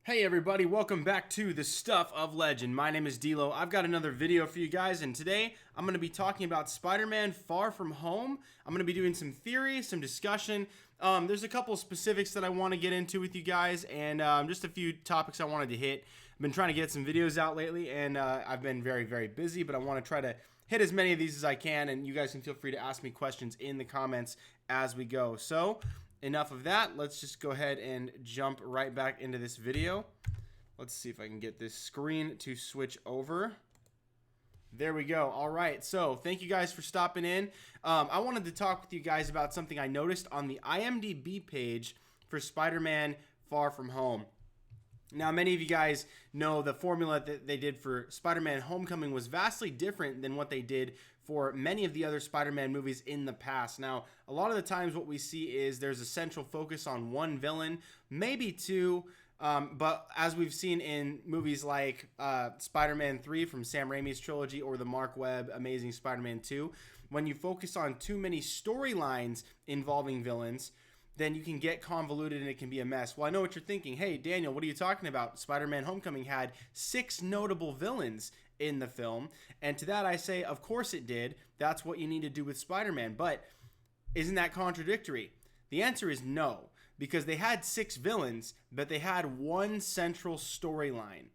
Hey everybody, welcome back to the Stuff of Legend. My name is D'Lo. I've got another video for you guys, and today I'm going to be talking about Spider-Man Far From Home. I'm going to be doing some theory, some discussion. There's a couple specifics that I want to get into with you guys, and just a few topics I wanted to hit. I've been trying to get some videos out lately, and I've been very, very busy, but I want to try to hit as many of these as I can, and you guys can feel free to ask me questions in the comments as we go. So, enough of that. Let's just go ahead and jump right back into this video. Let's see if I can get this screen to switch over. There we go. All right. So thank you guys for stopping in. I wanted to talk with you guys about something I noticed on the IMDb page for Spider-Man Far From Home. Now, many of you guys know the formula that they did for Spider-Man Homecoming was vastly different than what they did for many of the other Spider-Man movies in the past. Now, a lot of the times what we see is there's a central focus on one villain, maybe two, but as we've seen in movies like Spider-Man 3 from Sam Raimi's trilogy or the Mark Webb Amazing Spider-Man 2, when you focus on too many storylines involving villains, then you can get convoluted and it can be a mess. Well, I know what you're thinking. Hey, Daniel, what are you talking about? Spider-Man Homecoming had 6 notable villains in the film. And to that I say, of course it did. That's what you need to do with Spider-Man. But isn't that contradictory? The answer is no, because they had 6 villains, but they had one central storyline.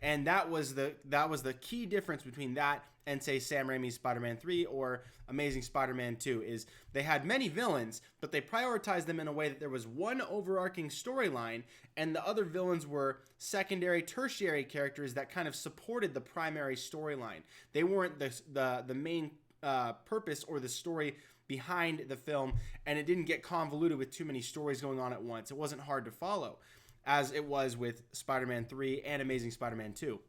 And that was the key difference between that and, say, Sam Raimi's Spider-Man 3 or Amazing Spider-Man 2 is they had many villains, but they prioritized them in a way that there was one overarching storyline, and the other villains were secondary, tertiary characters that kind of supported the primary storyline. They weren't the main purpose or the story behind the film, and it didn't get convoluted with too many stories going on at once. It wasn't hard to follow, as it was with Spider-Man 3 and Amazing Spider-Man 2.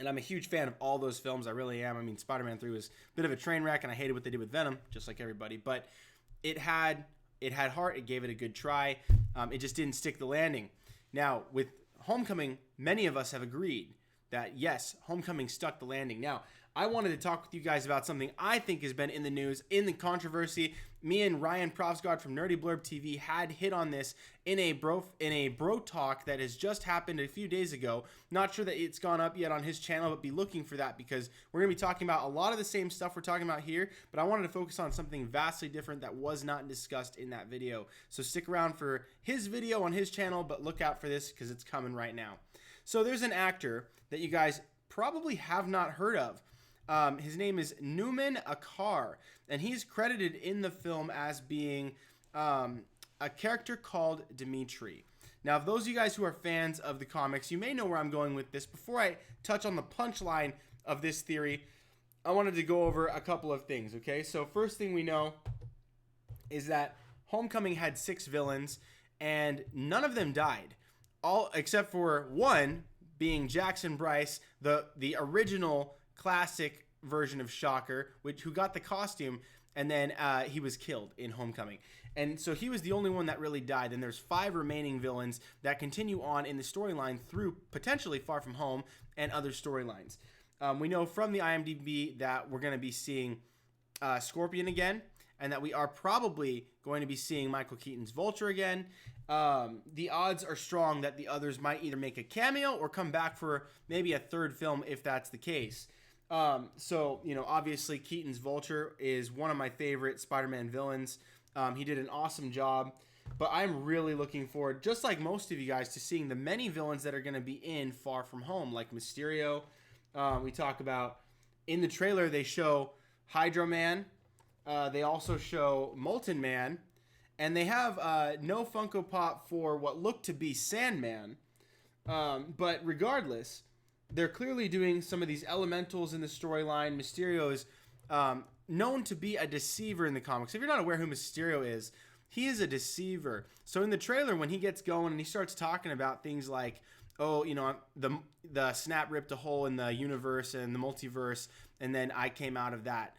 And I'm a huge fan of all those films. I really am. I mean, Spider-Man 3 was a bit of a train wreck, and I hated what they did with Venom, just like everybody. But it had heart. It gave it a good try. It just didn't stick the landing. Now, with Homecoming, many of us have agreed that, yes, Homecoming stuck the landing. Now, I wanted to talk with you guys about something I think has been in the news, in the controversy. Me and Ryan Profsgod from Nerdy Blurb TV had hit on this in a bro talk that has just happened a few days ago. Not sure that it's gone up yet on his channel, but be looking for that because we're going to be talking about a lot of the same stuff we're talking about here, but I wanted to focus on something vastly different that was not discussed in that video. So stick around for his video on his channel, but look out for this because it's coming right now. So there's an actor that you guys probably have not heard of. His name is Newman Akar, and he's credited in the film as being a character called Dimitri. Now, if those of you guys who are fans of the comics, you may know where I'm going with this. Before I touch on the punchline of this theory, I wanted to go over a couple of things, okay? So first thing we know is that Homecoming had 6 villains, and none of them died. All except for one being Jackson Bryce, the original classic version of Shocker, who got the costume, and then he was killed in Homecoming. And so he was the only one that really died. And there's 5 remaining villains that continue on in the storyline through potentially Far From Home and other storylines. We know from the IMDb that we're going to be seeing Scorpion again, and that we are probably going to be seeing Michael Keaton's Vulture again. The odds are strong that the others might either make a cameo or come back for maybe a 3rd film if that's the case. So, you know, obviously Keaton's Vulture is one of my favorite Spider-Man villains. He did an awesome job, but I'm really looking forward, just like most of you guys, to seeing the many villains that are going to be in Far From Home, like Mysterio. We talk about, in the trailer, they show Hydro Man. They also show Molten Man, and they have no Funko Pop for what looked to be Sandman. But regardless, they're clearly doing some of these elementals in the storyline. Mysterio is known to be a deceiver in the comics. If you're not aware who Mysterio is, he is a deceiver. So in the trailer, when he gets going and he starts talking about things like, oh, you know, the snap ripped a hole in the universe and the multiverse, and then I came out of that.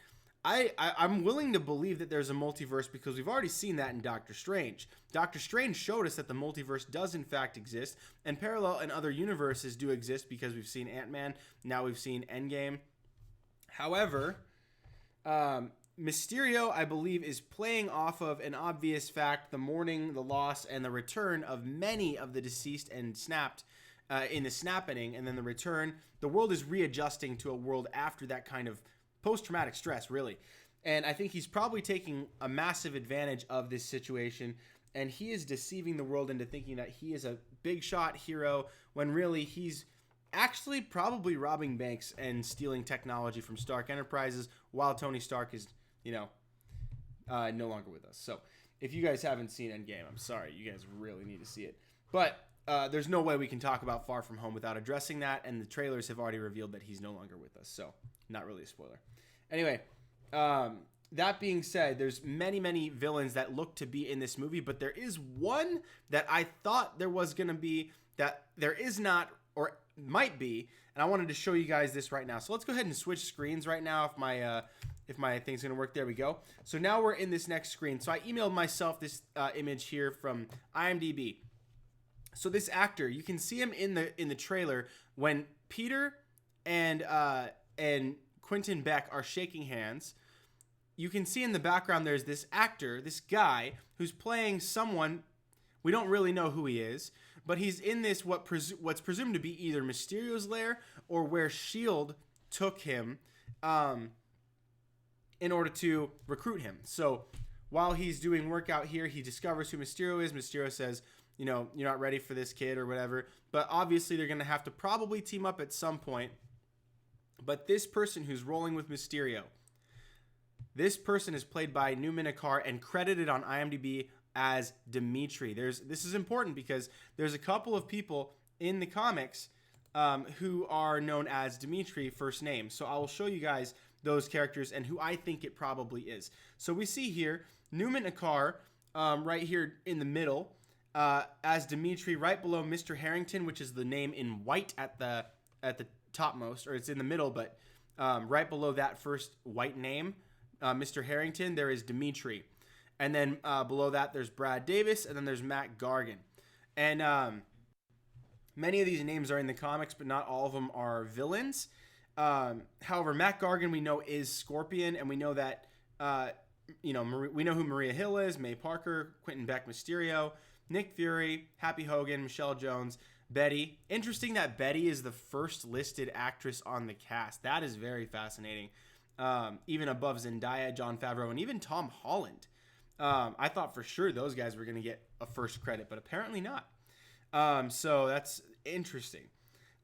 I'm willing to believe that there's a multiverse because we've already seen that in Doctor Strange. Doctor Strange showed us that the multiverse does in fact exist, and parallel and other universes do exist because we've seen Ant-Man, now we've seen Endgame. However, Mysterio, I believe, is playing off of an obvious fact, the mourning, the loss, and the return of many of the deceased and snapped in the snapping and then the return. The world is readjusting to a world after that kind of post-traumatic stress, really. And I think he's probably taking a massive advantage of this situation, and he is deceiving the world into thinking that he is a big shot hero when really he's actually probably robbing banks and stealing technology from Stark Enterprises while Tony Stark is, no longer with us. So if you guys haven't seen Endgame, I'm sorry. You guys really need to see it. But there's no way we can talk about Far From Home without addressing that, and the trailers have already revealed that he's no longer with us. So not really a spoiler. Anyway, that being said, there's many villains that look to be in this movie, but there is one that I thought there was going to be that there is not, or might be, and I wanted to show you guys this right now. So let's go ahead and switch screens right now if my thing's going to work. There we go. So now we're in this next screen. So I emailed myself this image here from IMDb. So this actor, you can see him in the trailer when Peter and Quentin Beck are shaking hands. You can see in the background there's this actor, this guy, who's playing someone, we don't really know who he is, but he's in this what's presumed to be either Mysterio's lair or where S.H.I.E.L.D. took him in order to recruit him. So while he's doing work out here, he discovers who Mysterio is. Mysterio says, you're not ready for this kid or whatever. But obviously they're going to have to probably team up at some point. But this person who's rolling with Mysterio, this person is played by Newman Akar and credited on IMDb as Dimitri. This is important because there's a couple of people in the comics who are known as Dimitri first name. So I will show you guys those characters and who I think it probably is. So we see here Newman Akar right here in the middle as Dimitri, right below Mr. Harrington, which is the name in white at the topmost, or it's in the middle, but right below that first white name, Mr. Harrington, there is Dimitri. And then below that, there's Brad Davis, and then there's Matt Gargan. And many of these names are in the comics, but not all of them are villains. However, Matt Gargan we know is Scorpion, and we know that we know who Maria Hill is, May Parker, Quentin Beck, Mysterio, Nick Fury, Happy Hogan, Michelle Jones, Betty. Interesting that Betty is the first listed actress on the cast. That is very fascinating. Even above Zendaya, Jon Favreau, and even Tom Holland. I thought for sure those guys were going to get a first credit, but apparently not. So that's interesting.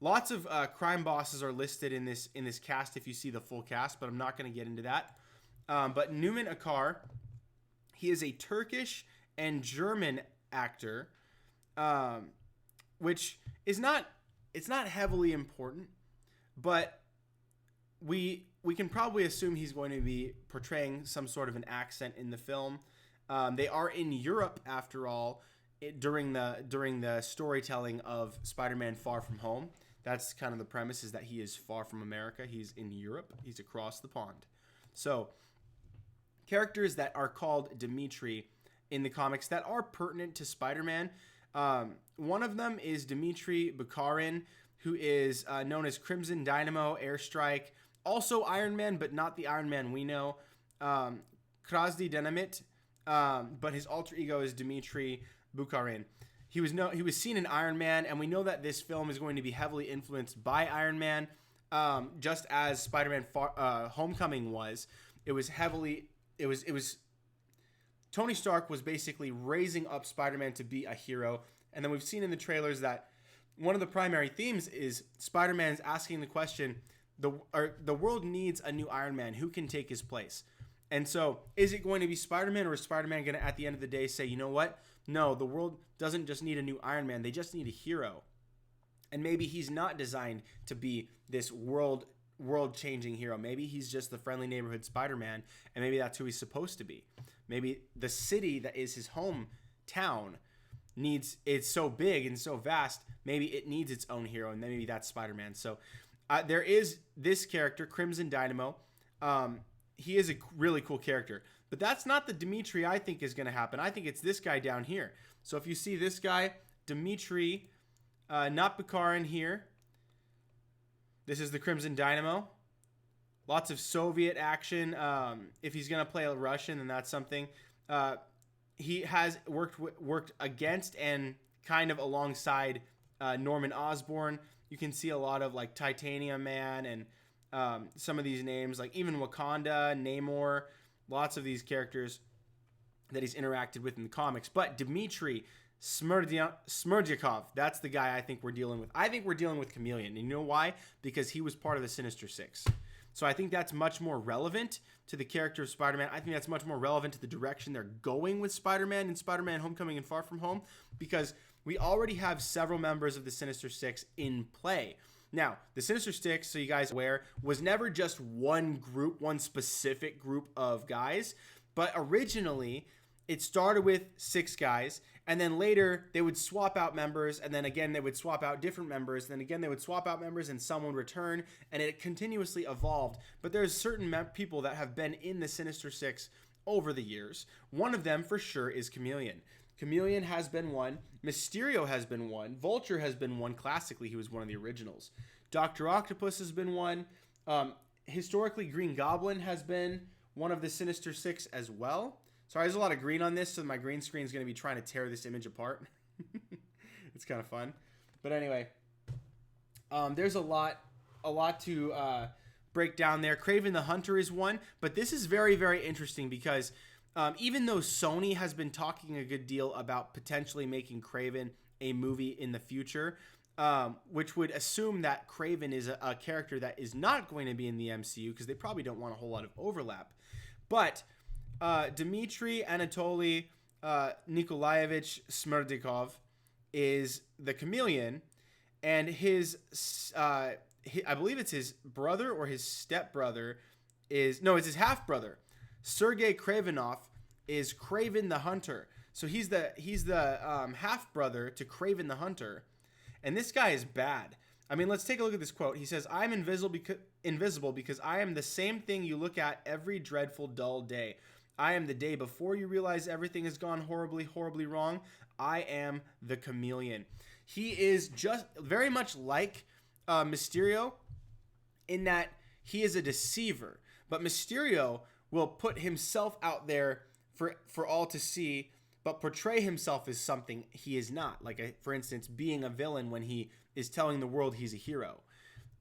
Lots of crime bosses are listed in this cast if you see the full cast, but I'm not going to get into that. But Newman Akar, he is a Turkish and German actor, which is not heavily important, but we can probably assume he's going to be portraying some sort of an accent in the film. They are in Europe after all during the storytelling of Spider-Man Far From Home. That's kind of the premise, is that he is far from America. He's in Europe. He's across the pond. So characters that are called Dimitri in the comics that are pertinent to Spider-Man. One of them is Dimitri Bukharin, who is known as Crimson Dynamo, Airstrike, also Iron Man, but not the Iron Man we know. Krasny Dynamit, but his alter ego is Dimitri Bukharin. He was seen in Iron Man, and we know that this film is going to be heavily influenced by Iron Man, just as Spider-Man Homecoming was. It was Tony Stark was basically raising up Spider-Man to be a hero, and then we've seen in the trailers that one of the primary themes is Spider-Man's asking the question, the world needs a new Iron Man. Who can take his place? And so is it going to be Spider-Man, or is Spider-Man going to, at the end of the day, say, you know what? No, the world doesn't just need a new Iron Man. They just need a hero. And maybe he's not designed to be this world-changing hero. Maybe he's just the friendly neighborhood Spider-Man, and maybe that's who he's supposed to be. Maybe the city that is his hometown it's so big and so vast, maybe it needs its own hero, and maybe that's Spider-Man. So there is this character, Crimson Dynamo. He is a really cool character. But that's not the Dimitri I think is going to happen. I think it's this guy down here. So if you see this guy, Dimitri, not Bukharin here. This is the Crimson Dynamo. Lots of Soviet action. If he's going to play a Russian, then that's something. He has worked against and kind of alongside Norman Osborn. You can see a lot of like Titanium Man and some of these names, like even Wakanda, Namor, lots of these characters that he's interacted with in the comics. But Dmitry Smerdyakov, that's the guy I think we're dealing with. I think we're dealing with Chameleon. And you know why? Because he was part of the Sinister Six. So I think that's much more relevant to the character of Spider-Man. I think that's much more relevant to the direction they're going with Spider-Man and Spider-Man Homecoming and Far From Home, because we already have several members of the Sinister Six in play. Now, the Sinister Six, so you guys are aware, was never just one group, one specific group of guys, but originally it started with 6 guys, and then later they would swap out members, and then again they would swap out different members, and then again they would swap out members and some would return, and it continuously evolved. But there's certain people that have been in the Sinister Six over the years. One of them for sure is Chameleon. Chameleon has been one. Mysterio has been one. Vulture has been one. Classically, he was one of the originals. Dr. Octopus has been one. Historically, Green Goblin has been one of the Sinister Six as well. Sorry, there's a lot of green on this, so my green screen is going to be trying to tear this image apart. It's kind of fun. But anyway, there's a lot to break down there. Kraven the Hunter is one, but this is very, very interesting because even though Sony has been talking a good deal about potentially making Kraven a movie in the future, which would assume that Kraven is a character that is not going to be in the MCU because they probably don't want a whole lot of overlap. But Dmitry Anatoly Nikolaevich Smerdyakov is the Chameleon, and his I believe it's his brother or his stepbrother it's his half-brother. Sergei Kravenov is Kraven the Hunter. So he's the half-brother to Kraven the Hunter. And this guy is bad. I mean, let's take a look at this quote. He says, "I'm invisible because I am the same thing you look at every dreadful, dull day. I am the day before you realize everything has gone horribly, horribly wrong. I am the Chameleon." He is just very much like Mysterio in that he is a deceiver. But Mysterio will put himself out there for all to see, but portray himself as something he is not. Like, for instance, being a villain when he is telling the world he's a hero.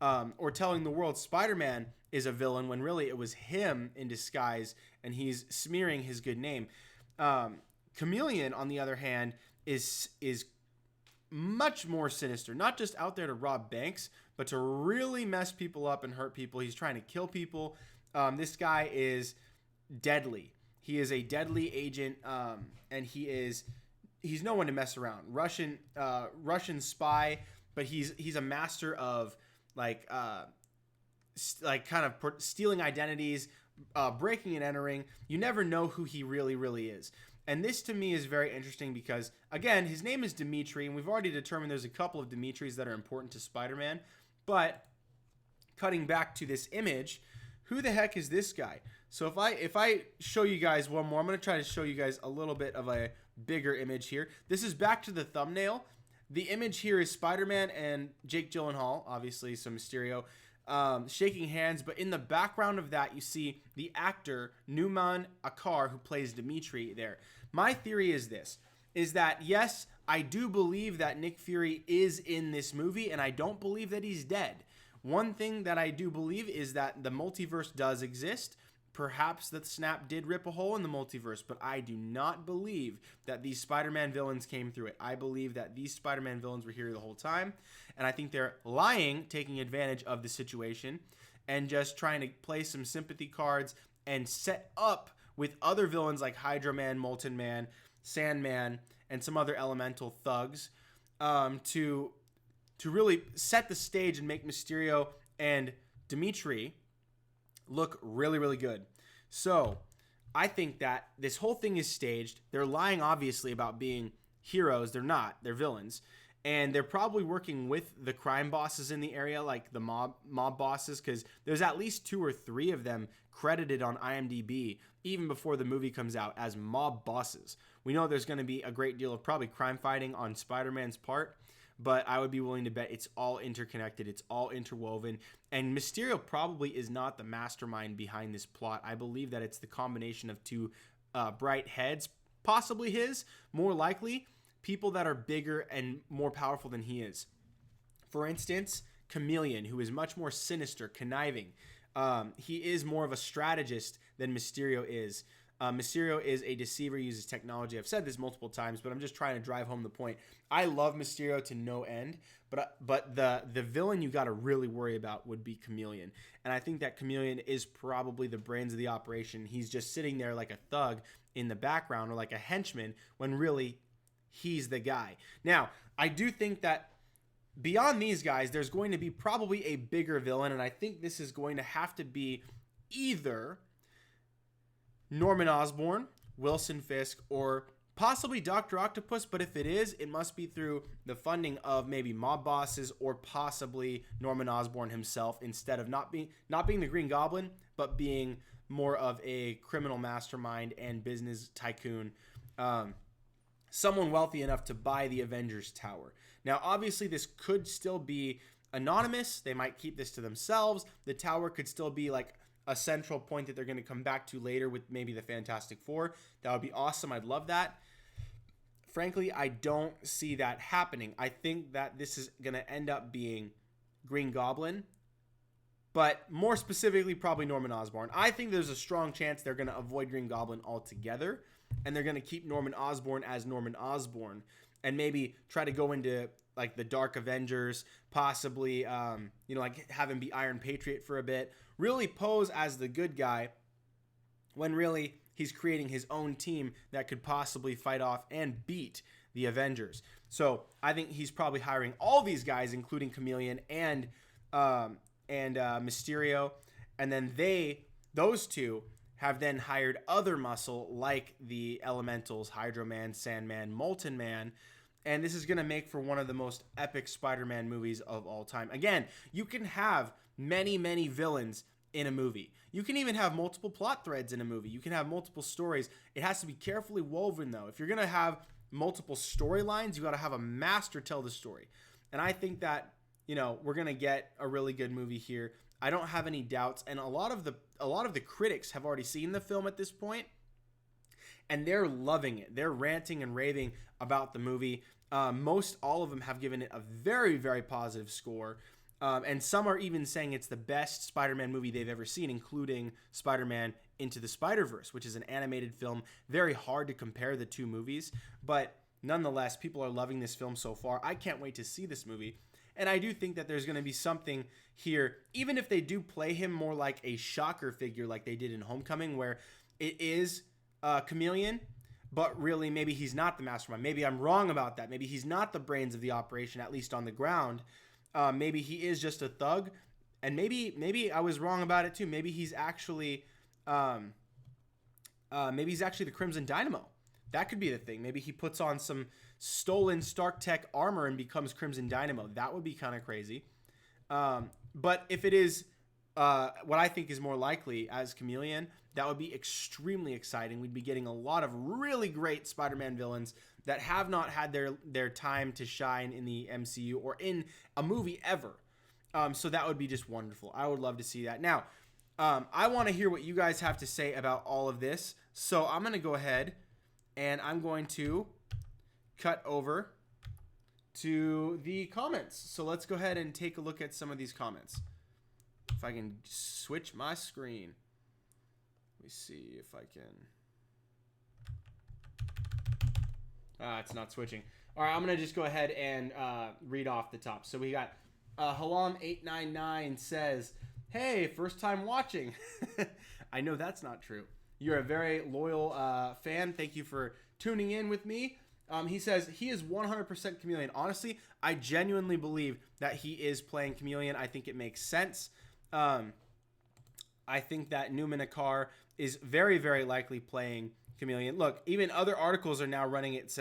Or telling the world Spider-Man is a villain when really it was him in disguise and he's smearing his good name. Chameleon, on the other hand, is much more sinister. Not just out there to rob banks, but to really mess people up and hurt people. He's trying to kill people. This guy is deadly. He is a deadly agent, and he's no one to mess around. Russian spy, but he's a master of like kind of stealing identities, breaking and entering. You never know who he really, really is. And this to me is very interesting because, again, his name is Dmitry, and we've already determined there's a couple of Dmitrys that are important to Spider-Man. But cutting back to this image, who the heck is this guy? So if I show you guys one more, I'm going to try to show you guys a little bit of a bigger image here. This is back to the thumbnail. The image here is Spider-Man and Jake Gyllenhaal, obviously, so Mysterio, shaking hands. But in the background of that, you see the actor Numan Akar, who plays Dmitry there. My theory is this, is that, yes, I do believe that Nick Fury is in this movie, and I don't believe that he's dead. One thing that I do believe is that the multiverse does exist. Perhaps the snap did rip a hole in the multiverse, but I do not believe that these Spider-Man villains came through it. I believe that these Spider-Man villains were here the whole time, and I think they're lying, taking advantage of the situation, and just trying to play some sympathy cards and set up with other villains like Hydro Man, Molten Man, Sandman, and some other elemental thugs to really set the stage and make Mysterio and Dmitry look really, really good. So I think that this whole thing is staged. They're lying, obviously, about being heroes. They're not. They're villains. And they're probably working with the crime bosses in the area, like the mob bosses, because there's at least 2 or 3 of them credited on IMDb, even before the movie comes out, as mob bosses. We know there's going to be a great deal of probably crime fighting on Spider-Man's part, but I would be willing to bet it's all interconnected. It's all interwoven. And Mysterio probably is not the mastermind behind this plot. I believe that it's the combination of 2 bright heads, possibly his, more likely, people that are bigger and more powerful than he is. For instance, Chameleon, who is much more sinister, conniving. He is more of a strategist than Mysterio is. Mysterio is a deceiver, uses technology. I've said this multiple times, but I'm just trying to drive home the point. I love Mysterio to no end, but the villain you got to really worry about would be Chameleon. And I think that Chameleon is probably the brains of the operation. He's just sitting there like a thug in the background or like a henchman when really he's the guy. Now, I do think that beyond these guys, there's going to be probably a bigger villain, and I think this is going to have to be either Norman Osborn, Wilson Fisk, or possibly Dr. Octopus, but if it is, it must be through the funding of maybe mob bosses or possibly Norman Osborn himself, instead of not being the Green Goblin, but being more of a criminal mastermind and business tycoon, someone wealthy enough to buy the Avengers Tower. Now, obviously, this could still be anonymous. They might keep this to themselves. The tower could still be like a central point that they're going to come back to later with maybe the Fantastic Four. That would be awesome. I'd love that. Frankly, I don't see that happening. I think that this is going to end up being Green Goblin, but more specifically, probably Norman Osborn. I think there's a strong chance they're going to avoid Green Goblin altogether, and they're going to keep Norman Osborn as Norman Osborn, and maybe try to go into like the Dark Avengers, possibly, like have him be Iron Patriot for a bit, really pose as the good guy when really he's creating his own team that could possibly fight off and beat the Avengers. So I think he's probably hiring all these guys, including Chameleon and Mysterio, and then those two have then hired other muscle like the Elementals, Hydro Man, Sandman, Molten Man. And this is going to make for one of the most epic Spider-Man movies of all time. Again, you can have many, many villains in a movie. You can even have multiple plot threads in a movie. You can have multiple stories. It has to be carefully woven, though. If you're going to have multiple storylines, you got to have a master tell the story. And I think that, we're going to get a really good movie here. I don't have any doubts. And a lot of the critics have already seen the film at this point, and they're loving it. They're ranting and raving about the movie. Most all of them have given it a very, very positive score. And some are even saying it's the best Spider-Man movie they've ever seen, including Spider-Man Into the Spider-Verse, which is an animated film. Very hard to compare the two movies, but nonetheless, people are loving this film so far. I can't wait to see this movie. And I do think that there's going to be something here, even if they do play him more like a shocker figure like they did in Homecoming, where it is Chameleon, but really maybe he's not the mastermind. Maybe I'm wrong about that. Maybe he's not the brains of the operation, at least on the ground. Maybe he is just a thug, and maybe I was wrong about it too. Maybe he's actually the Crimson Dynamo. That could be the thing. Maybe he puts on some stolen Stark Tech armor and becomes Crimson Dynamo. That would be kind of crazy. But if it is what I think is more likely as Chameleon, that would be extremely exciting. We'd be getting a lot of really great Spider-Man villains that have not had their time to shine in the MCU or in a movie ever. So that would be just wonderful. I would love to see that. Now, I want to hear what you guys have to say about all of this. So I'm going to go ahead and I'm going to cut over to the comments. So let's go ahead and take a look at some of these comments. If I can switch my screen. Let me see if I can. It's not switching. All right, I'm going to just go ahead and read off the top. So we got Halam899 says, hey, first time watching. I know that's not true. You're a very loyal fan. Thank you for tuning in with me. He says he is 100% Chameleon. Honestly, I genuinely believe that he is playing Chameleon. I think it makes sense. I think that Numenakar is very, very likely playing Chameleon. Look, even other articles are now running it.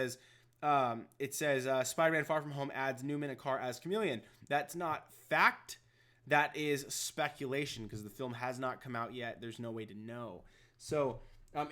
It says Spider-Man Far From Home adds Numenakar as Chameleon. That's not fact. That is speculation because the film has not come out yet. There's no way to know. So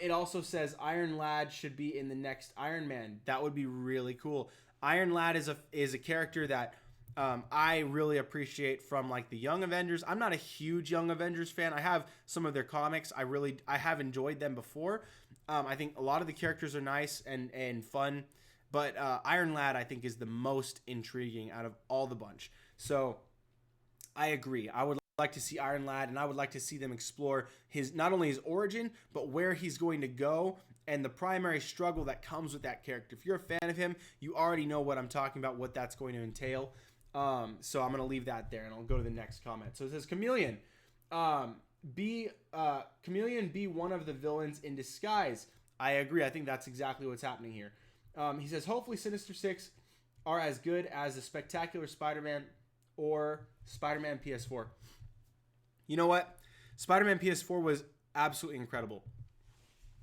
it also says Iron Lad should be in the next Iron Man. That would be really cool. Iron Lad is a character that I really appreciate from like the Young Avengers. I'm not a huge Young Avengers fan. I have some of their comics. I have enjoyed them before. I think a lot of the characters are nice and fun, But Iron Lad, I think, is the most intriguing out of all the bunch. So I agree. I would like to see Iron Lad, and I would like to see them explore his not only his origin, but where he's going to go and the primary struggle that comes with that character. If you're a fan of him, you already know what I'm talking about, what that's going to entail. So I'm going to leave that there, and I'll go to the next comment. So it says, Chameleon, Chameleon be one of the villains in disguise. I agree. I think that's exactly what's happening here. He says, hopefully Sinister Six are as good as the Spectacular Spider-Man or Spider-Man PS4. You know what? Spider-Man PS4 was absolutely incredible.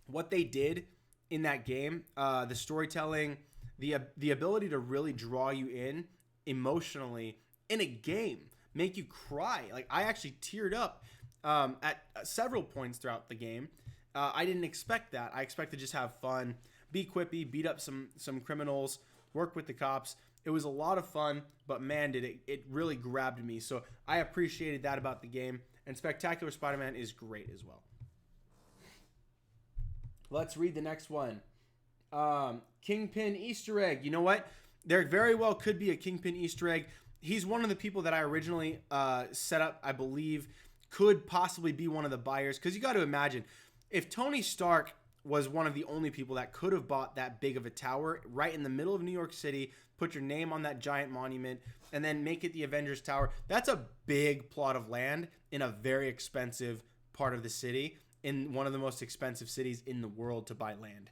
What they did in that game, the storytelling, the ability to really draw you in emotionally in a game, make you cry. Like, I actually teared up at several points throughout the game. I didn't expect that. I expected to just have fun, be quippy, beat up some criminals, work with the cops. It was a lot of fun, but man, did it really grabbed me. So I appreciated that about the game. And Spectacular Spider-Man is great as well. Let's read the next one. Kingpin Easter egg. You know what? There very well could be a Kingpin Easter egg. He's one of the people that I originally set up, I believe, could possibly be one of the buyers. Because you got to imagine, if Tony Stark was one of the only people that could have bought that big of a tower right in the middle of New York City, put your name on that giant monument, and then make it the Avengers Tower, that's a big plot of land in a very expensive part of the city, in one of the most expensive cities in the world to buy land.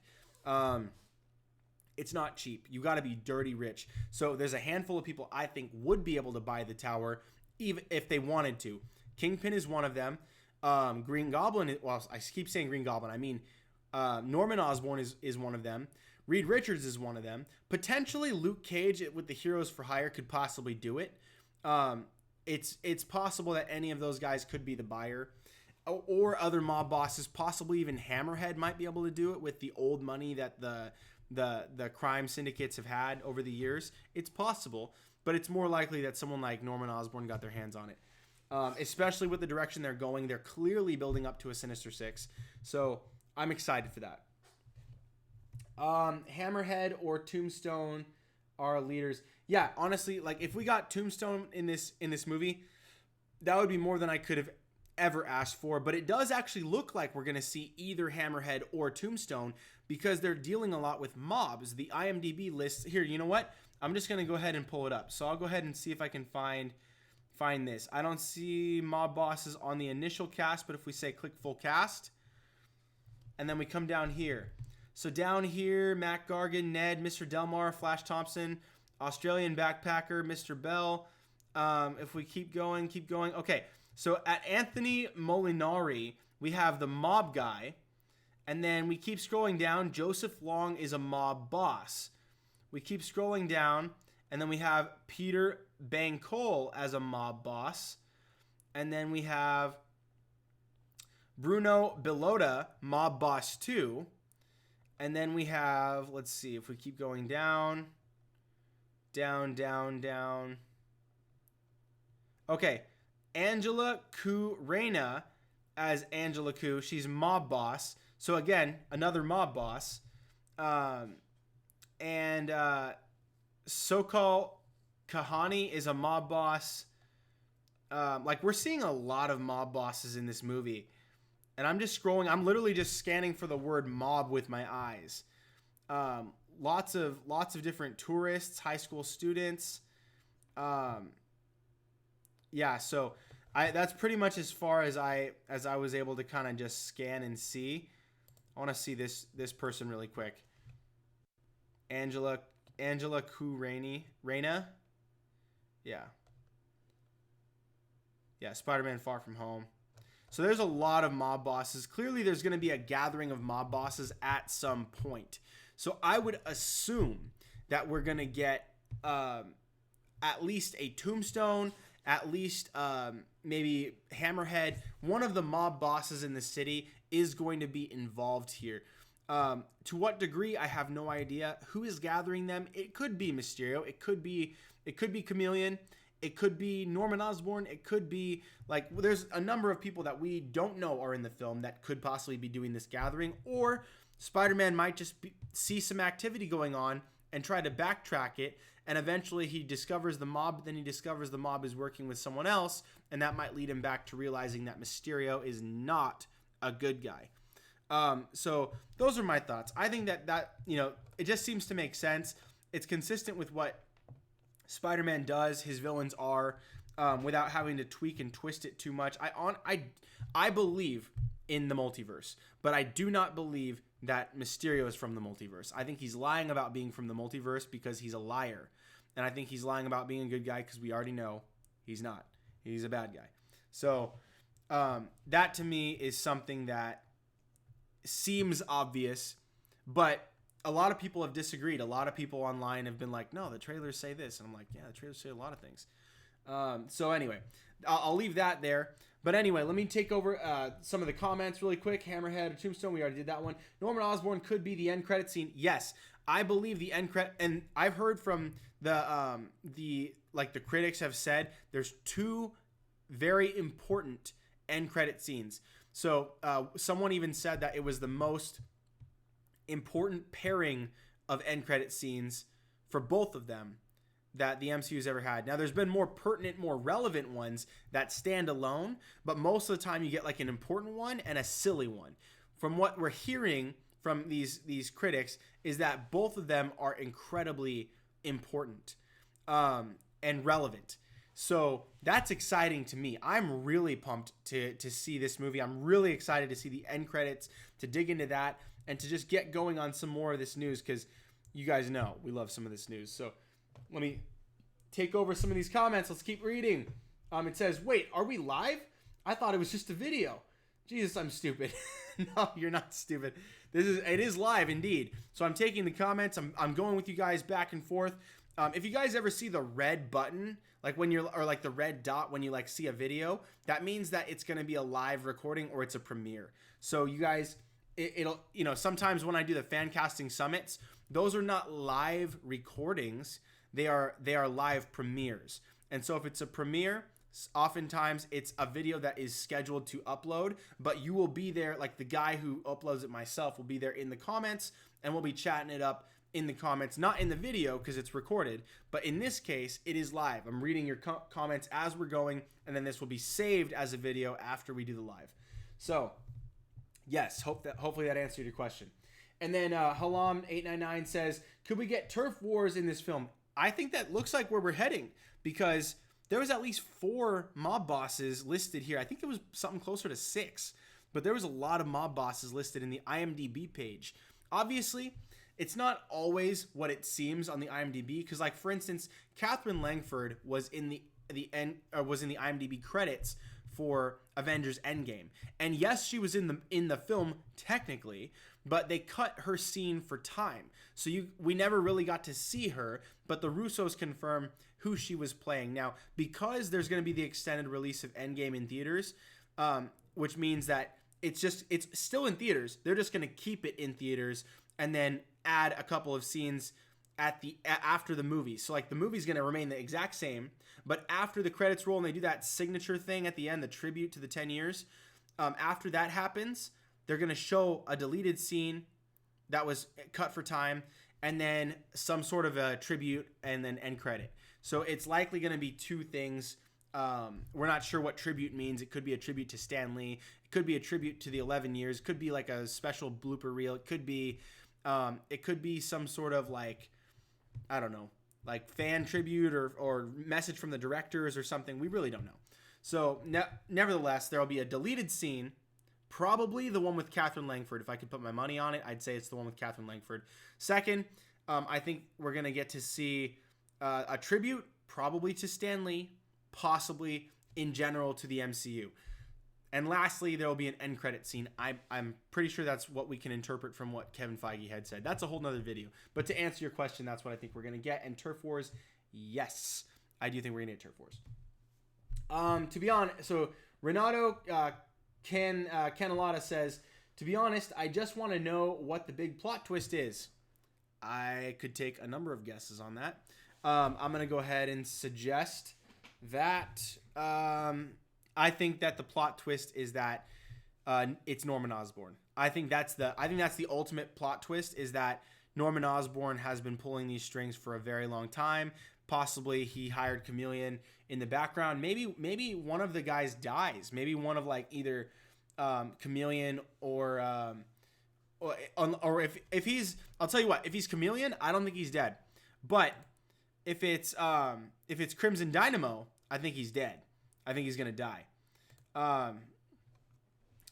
It's not cheap. You got to be dirty rich. So there's a handful of people I think would be able to buy the tower even if they wanted to. Kingpin is one of them. Green Goblin, well, I keep saying Green Goblin. I mean, Norman Osborn is one of them. Reed Richards is one of them. Potentially Luke Cage with the Heroes for Hire could possibly do it. It's possible that any of those guys could be the buyer. Or other mob bosses, possibly even Hammerhead might be able to do it with the old money that the crime syndicates have had over the years. It's possible, but it's more likely that someone like Norman Osborn got their hands on it. Especially with the direction they're going. They're clearly building up to a Sinister Six. So I'm excited for that. Hammerhead or Tombstone are leaders. Yeah, honestly, like if we got Tombstone in this movie, that would be more than I could have ever asked for. But it does actually look like we're going to see either Hammerhead or Tombstone because they're dealing a lot with mobs. The IMDb list here, you know what? I'm just going to go ahead and pull it up. So I'll go ahead and see if I can find this. I don't see mob bosses on the initial cast, but if we say click full cast, and then we come down here. So down here, Mac Gargan, Ned, Mr. Delmar, Flash Thompson, Australian Backpacker, Mr. Bell. If we keep going. Okay, so at Anthony Molinari, we have the mob guy. And then we keep scrolling down. Joseph Long is a mob boss. We keep scrolling down. And then we have Peter Bancole as a mob boss. And then we have Bruno Bellotta, mob boss 2. And then we have, let's see, if we keep going down. Okay, Angela Ku Reina as Angela Ku. She's mob boss. So again, another mob boss. And Sokol Kahani is a mob boss. Like, we're seeing a lot of mob bosses in this movie. And I'm just scrolling. I'm literally just scanning for the word mob with my eyes. Lots of different tourists, high school students. Yeah, so that's pretty much as far as I was able to kind of just scan and see. I want to see this person really quick. Angela Ku Reina. Yeah, Spider-Man Far From Home. So there's a lot of mob bosses. Clearly there's going to be a gathering of mob bosses at some point. So I would assume that we're going to get at least a Tombstone, at least maybe Hammerhead. One of the mob bosses in the city is going to be involved here. To what degree, I have no idea. Who is gathering them? It could be Mysterio. It could be Chameleon. It could be Norman Osborn. It could be, like, there's a number of people that we don't know are in the film that could possibly be doing this gathering. Or Spider-Man might just see some activity going on and try to backtrack it. And eventually he discovers the mob. Then he discovers the mob is working with someone else. And that might lead him back to realizing that Mysterio is not a good guy. So those are my thoughts. I think that it just seems to make sense. It's consistent with what Spider-Man does. His villains are, without having to tweak and twist it too much. I believe in the multiverse, but I do not believe that Mysterio is from the multiverse. I think he's lying about being from the multiverse because he's a liar. And I think he's lying about being a good guy because we already know he's not. He's a bad guy. So that to me is something that seems obvious, but a lot of people have disagreed. A lot of people online have been like, no, the trailers say this. And I'm like, yeah, the trailers say a lot of things. So anyway, I'll leave that there. But anyway, let me take over some of the comments really quick. Hammerhead or Tombstone, we already did that one. Norman Osborn could be the end credit scene. Yes, I believe the end credit. And I've heard from the critics have said there's two very important end credit scenes. So someone even said that it was the most important pairing of end credit scenes for both of them that the MCU's ever had. Now, there's been more pertinent, more relevant ones that stand alone, but most of the time you get like an important one and a silly one. From what we're hearing from these critics is that both of them are incredibly important and relevant. So that's exciting to me. I'm really pumped to see this movie. I'm really excited to see the end credits, to dig into that, and to just get going on some more of this news because you guys know we love some of this news. So let me take over some of these comments. Let's keep reading. It says, wait, are we live? I thought it was just a video. Jesus, I'm stupid. No, you're not stupid. It is live indeed. So I'm taking the comments. I'm going with you guys back and forth. If you guys ever see the red button, or the red dot when you like see a video, that means that it's going to be a live recording or it's a premiere. So you guys, it'll sometimes when I do the fan casting summits, those are not live recordings. They are live premieres. And so if it's a premiere, oftentimes it's a video that is scheduled to upload, but you will be there, like the guy who uploads it myself will be there in the comments, and we'll be chatting it up in the comments, not in the video because it's recorded, but in this case, it is live. I'm reading your comments as we're going, and then this will be saved as a video after we do the live. So, yes, hopefully that answered your question. And then Halam899 says, could we get turf wars in this film? I think that looks like where we're heading because there was at least 4 mob bosses listed here. I think it was something closer to 6, but there was a lot of mob bosses listed in the IMDb page. Obviously, it's not always what it seems on the IMDb because, like for instance, Catherine Langford was in the IMDb credits for Avengers Endgame, and yes, she was in the film technically, but they cut her scene for time, so we never really got to see her. But the Russos confirm who she was playing. Now, because there's going to be the extended release of Endgame in theaters, which means that it's still in theaters. They're just going to keep it in theaters and then add a couple of scenes after the movie. So like the movie's going to remain the exact same, but after the credits roll and they do that signature thing at the end, the tribute to the 10 years, after that happens, they're going to show a deleted scene that was cut for time and then some sort of a tribute and then end credit. So it's likely going to be 2 things. We're not sure what tribute means. It could be a tribute to Stan Lee. It could be a tribute to the 11 years. It could be like a special blooper reel. It could be some sort of like, I don't know, like fan tribute or message from the directors or something. We really don't know. So nevertheless, there will be a deleted scene, probably the one with Catherine Langford. If I could put my money on it, I'd say it's the one with Catherine Langford. Second, I think we're going to get to see a tribute, probably to Stan Lee, possibly in general to the MCU. And lastly, there will be an end credit scene. I'm pretty sure that's what we can interpret from what Kevin Feige had said. That's a whole nother video. But to answer your question, that's what I think we're going to get. And Turf Wars, yes, I do think we're going to get Turf Wars. To be honest, so Renato Canelata says, to be honest, I just want to know what the big plot twist is. I could take a number of guesses on that. I'm going to go ahead and suggest that I think that the plot twist is that it's Norman Osborn. I think that's the ultimate plot twist is that Norman Osborn has been pulling these strings for a very long time. Possibly he hired Chameleon in the background. Maybe one of the guys dies. Maybe one of like either Chameleon or if he's, I'll tell you what, if he's Chameleon, I don't think he's dead. But if it's Crimson Dynamo, I think he's dead. I think he's gonna die. And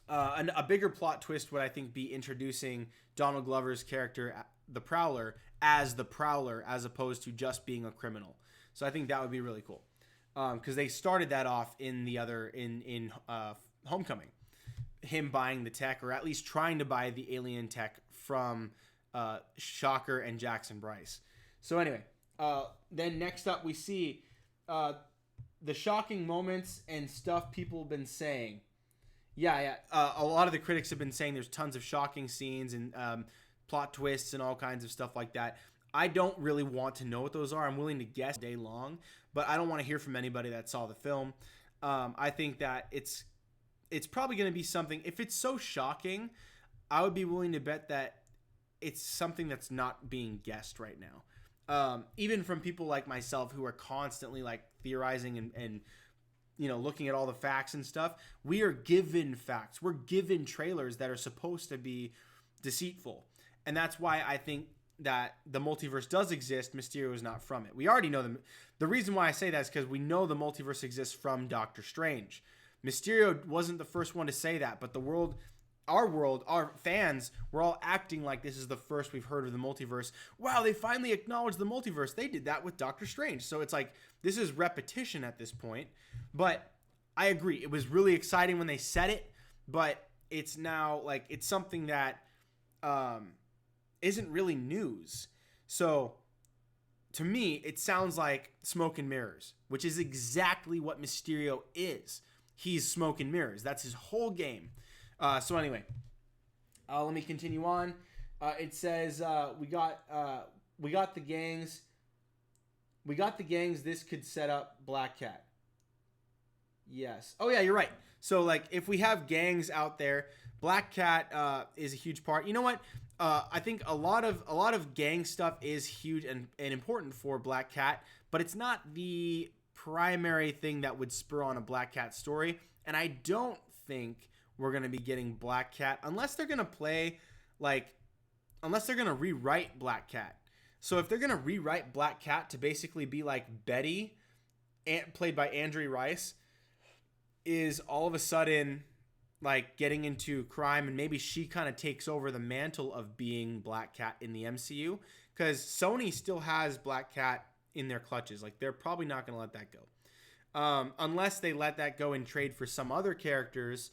a bigger plot twist would, I think, be introducing Donald Glover's character, the Prowler, as opposed to just being a criminal. So I think that would be really cool, because they started that off in the other in Homecoming, him buying the tech, or at least trying to buy the alien tech from Shocker and Jackson Bryce. So anyway, then next up we see the shocking moments and stuff people have been saying. Yeah. A lot of the critics have been saying there's tons of shocking scenes and plot twists and all kinds of stuff like that. I don't really want to know what those are. I'm willing to guess day long, but I don't want to hear from anybody that saw the film. I think that it's probably going to be something. If it's so shocking, I would be willing to bet that it's something that's not being guessed right now. Even from people like myself who are constantly like theorizing and looking at all the facts and stuff, we are given facts. We're given trailers that are supposed to be deceitful. And that's why I think that the multiverse does exist. Mysterio is not from it. We already know them. The reason why I say that is because we know the multiverse exists from Doctor Strange. Mysterio wasn't the first one to say that, but our fans, we're all acting like this is the first we've heard of the multiverse. Wow, they finally acknowledged the multiverse. They did that with Doctor Strange. So it's like, this is repetition at this point. But I agree. It was really exciting when they said it, but it's now like, it's something that isn't really news. So to me, it sounds like smoke and mirrors, which is exactly what Mysterio is. He's smoke and mirrors. That's his whole game. So anyway, let me continue on. It says we got the gangs. We got the gangs. This could set up Black Cat. Yes. Oh yeah, you're right. So like, if we have gangs out there, Black Cat is a huge part. You know what? I think a lot of gang stuff is huge and important for Black Cat, but it's not the primary thing that would spur on a Black Cat story. And I don't think we're going to be getting Black Cat unless they're going to rewrite Black Cat. So if they're going to rewrite Black Cat to basically be like Betty, played by Andrea Rice, is all of a sudden like getting into crime, and maybe she kind of takes over the mantle of being Black Cat in the MCU, because Sony still has Black Cat in their clutches. Like, they're probably not going to let that go. Unless they let that go in trade for some other characters.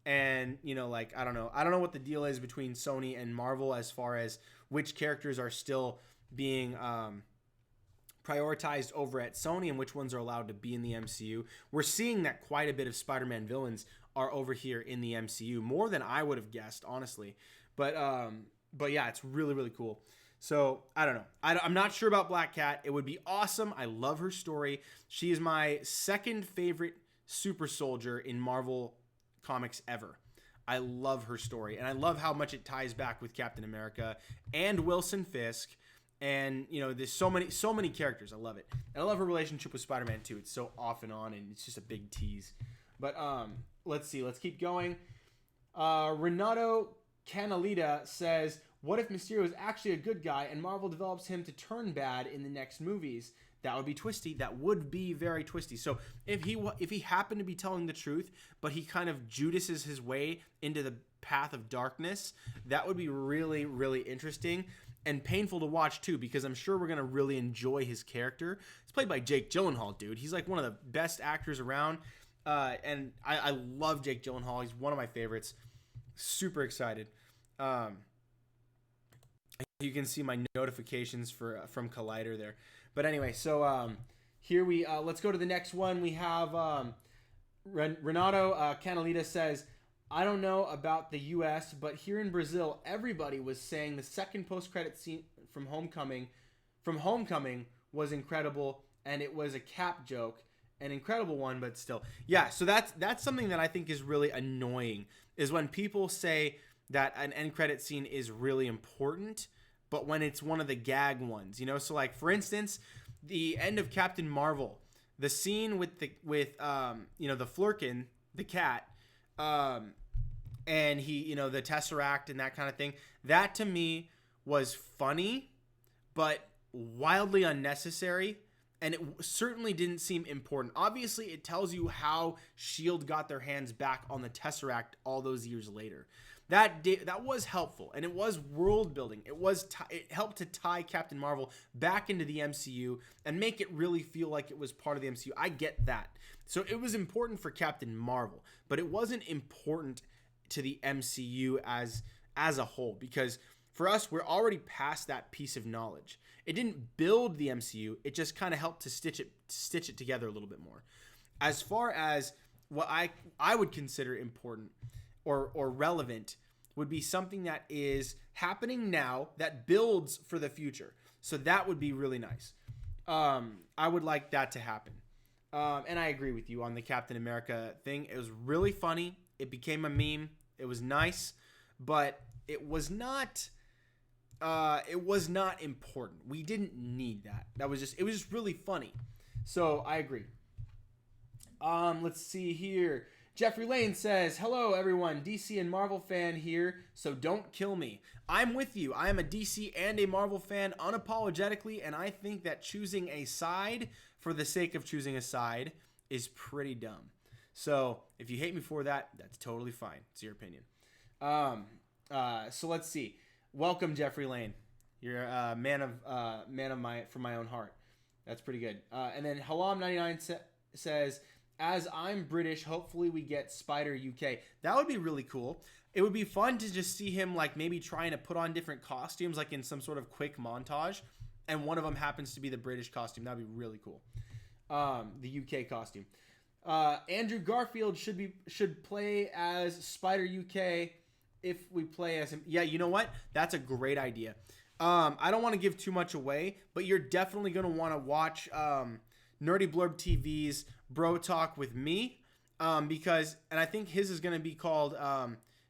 And, like, I don't know what the deal is between Sony and Marvel as far as which characters are still being prioritized over at Sony and which ones are allowed to be in the MCU. We're seeing that quite a bit of Spider-Man villains are over here in the MCU, more than I would have guessed, honestly. But yeah, it's really, really cool. So I don't know. I'm not sure about Black Cat. It would be awesome. I love her story. She is my second favorite super soldier in Marvel comics ever. I love her story, and I love how much it ties back with Captain America and Wilson Fisk. And there's so many characters. I love it, and I love her relationship with Spider-Man too. It's so off and on, and it's just a big tease. But let's see. Let's keep going. Renato Canalita says, "What if Mysterio is actually a good guy, and Marvel develops him to turn bad in the next movies? That would be twisty. That would be very twisty. So if he happened to be telling the truth, but he kind of Judases his way into the path of darkness, that would be really, really interesting and painful to watch too, because I'm sure we're gonna really enjoy his character. It's played by Jake Gyllenhaal, dude. He's like one of the best actors around, and I love Jake Gyllenhaal. He's one of my favorites. Super excited. You can see my notifications from Collider there. But anyway, so here let's go to the next one. We have Renato Canalita says, "I don't know about the U.S., but here in Brazil, everybody was saying the second post-credit scene from Homecoming was incredible, and it was a Cap joke, an incredible one, but still." Yeah, so that's something that I think is really annoying, is when people say that an end credit scene is really important. but when it's one of the gag ones, so like for instance, the end of Captain Marvel, the scene with the Flurkin, the cat, and he, the Tesseract and that kind of thing, that to me was funny, but wildly unnecessary. And it certainly didn't seem important. Obviously, it tells you how S.H.I.E.L.D. got their hands back on the Tesseract all those years later. That was helpful, and it was world building. It helped to tie Captain Marvel back into the MCU and make it really feel like it was part of the MCU. I get that. So it was important for Captain Marvel, but it wasn't important to the MCU as a whole, because for us, we're already past that piece of knowledge. It didn't build the MCU. It just kind of helped to stitch it together a little bit more. As far as what I would consider important or relevant would be something that is happening now that builds for the future. So that would be really nice. I would like that to happen. And I agree with you on the Captain America thing. It was really funny. It became a meme. It was nice, but it was not important. We didn't need that. It was just really funny. So I agree. Let's see here. Jeffrey Lane says, hello everyone, DC and Marvel fan here, so don't kill me. I'm with you. I am a DC and a Marvel fan unapologetically, and I think that choosing a side for the sake of choosing a side is pretty dumb. So if you hate me for that, that's totally fine. It's your opinion. So let's see. Welcome, Jeffrey Lane. You're a man of my own heart. That's pretty good. And then Halam99 says, as I'm British, hopefully we get Spider UK. That would be really cool. It would be fun to just see him like maybe trying to put on different costumes, like in some sort of quick montage, and one of them happens to be the British costume. That'd be really cool. The UK costume. Andrew Garfield should play as Spider UK if we play as him. Yeah, you know what? That's a great idea. I don't want to give too much away, but you're definitely going to want to watch Nerdy Blurb TV's Bro Talk with me, because I think his is going to be called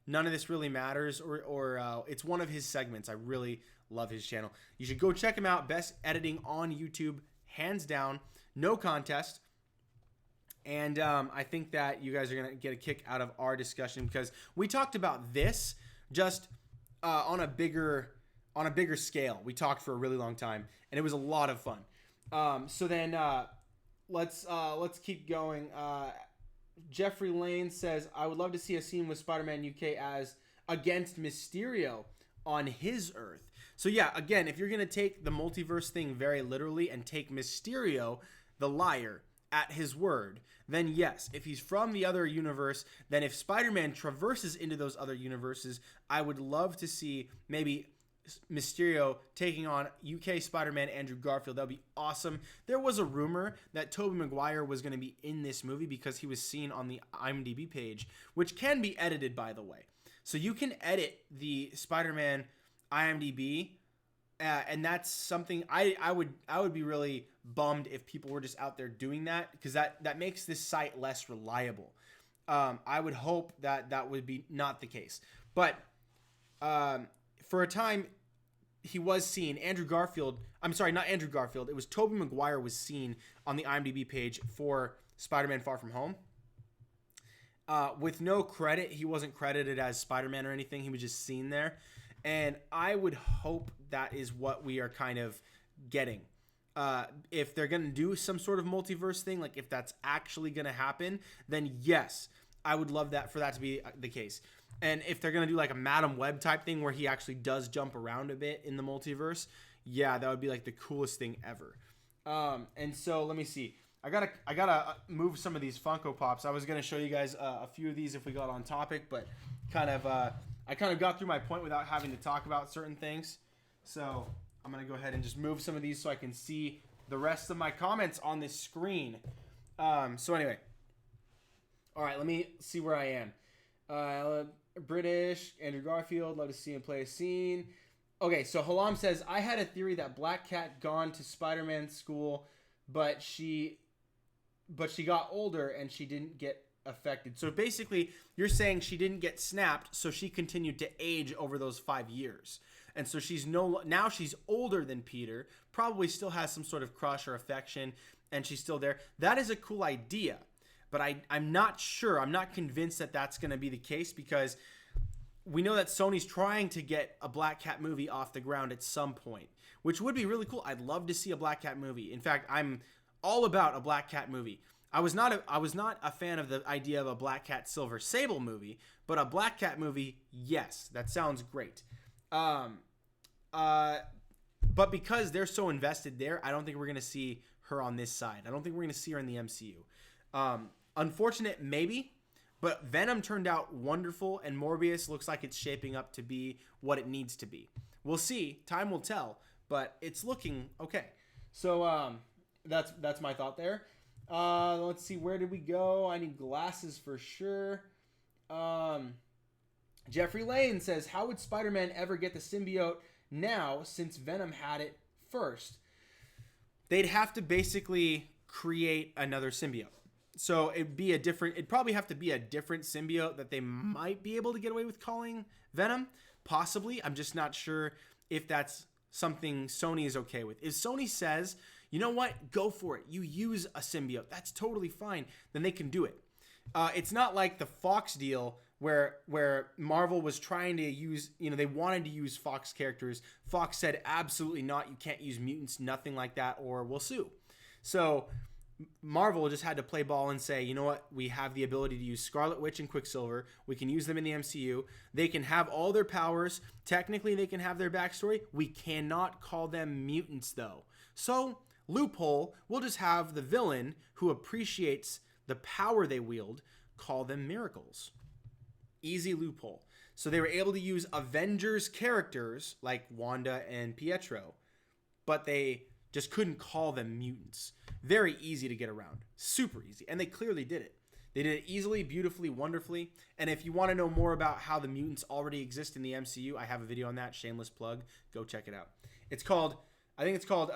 None of This Really Matters, or it's one of his segments. I really love his channel. You should go check him out. Best editing on YouTube, hands down, no contest. And I think that you guys are going to get a kick out of our discussion, because we talked about this just on a bigger scale. We talked for a really long time, and it was a lot of fun. So then let's keep going. Jeffrey Lane says, I would love to see a scene with Spider-Man UK as against Mysterio on his Earth. So yeah, again, if you're going to take the multiverse thing very literally and take Mysterio, the liar, at his word, then yes, if he's from the other universe, then if Spider-Man traverses into those other universes, I would love to see maybe Mysterio taking on UK Spider-Man Andrew Garfield. That would be awesome. There was a rumor that Tobey Maguire was going to be in this movie because he was seen on the IMDb page, which can be edited, by the way. So you can edit the Spider-Man IMDb, and that's something I would be really bummed if people were just out there doing that, because that makes this site less reliable. I would hope that would be not the case. But for a time, he was seen. Andrew Garfield, I'm sorry, not Andrew Garfield. It was Tobey Maguire was seen on the IMDb page for Spider-Man Far From Home. With no credit, he wasn't credited as Spider-Man or anything. He was just seen there. And I would hope that is what we are kind of getting. If they're going to do some sort of multiverse thing, like if that's actually going to happen, then yes, I would love that for that to be the case. And if they're going to do like a Madam Web type thing where he actually does jump around a bit in the multiverse, yeah, that would be like the coolest thing ever. And so let me see. I gotta move some of these Funko Pops. I was going to show you guys a few of these if we got on topic, but I kind of got through my point without having to talk about certain things. So I'm going to go ahead and just move some of these so I can see the rest of my comments on this screen. So anyway. All right, let me see where I am. British, Andrew Garfield, love to see him play a scene. Okay, so Halam says, I had a theory that Black Cat gone to Spider-Man school, but she got older and she didn't get affected. So basically, you're saying she didn't get snapped, so she continued to age over those 5 years. and so she's older than Peter, probably still has some sort of crush or affection, and she's still there. That is a cool idea, but I'm not sure. I'm not convinced that that's going to be the case, because we know that Sony's trying to get a Black Cat movie off the ground at some point, which would be really cool. I'd love to see a Black Cat movie. In fact, I'm all about a Black Cat movie. I was not a fan of the idea of a Black Cat Silver Sable movie, but a Black Cat movie, yes, that sounds great. But because they're so invested there, I don't think we're going to see her on this side. I don't think we're going to see her in the MCU. Unfortunate, maybe, but Venom turned out wonderful, and Morbius looks like it's shaping up to be what it needs to be. We'll see. Time will tell, but it's looking okay. So that's my thought there. Let's see, where did we go? I need glasses for sure. Jeffrey Lane says, how would Spider-Man ever get the symbiote now, since Venom had it first? They'd have to basically create another symbiote. So it'd probably have to be a different symbiote that they might be able to get away with calling Venom. Possibly. I'm just not sure if that's something Sony is okay with. If Sony says, you know what, go for it, you use a symbiote, that's totally fine, then they can do it. It's not like the Fox deal where Marvel was trying to use, they wanted to use Fox characters. Fox said, absolutely not, you can't use mutants, nothing like that, or we'll sue. So Marvel just had to play ball and say, you know what, we have the ability to use Scarlet Witch and Quicksilver. We can use them in the MCU. They can have all their powers. Technically, they can have their backstory. We cannot call them mutants, though. So, loophole, we'll just have the villain who appreciates the power they wield call them miracles. Easy loophole. So they were able to use Avengers characters like Wanda and Pietro, but they just couldn't call them mutants. Very easy to get around. Super easy. And they clearly did it. They did it easily, beautifully, wonderfully. And if you want to know more about how the mutants already exist in the MCU, I have a video on that. Shameless plug. Go check it out. I think it's called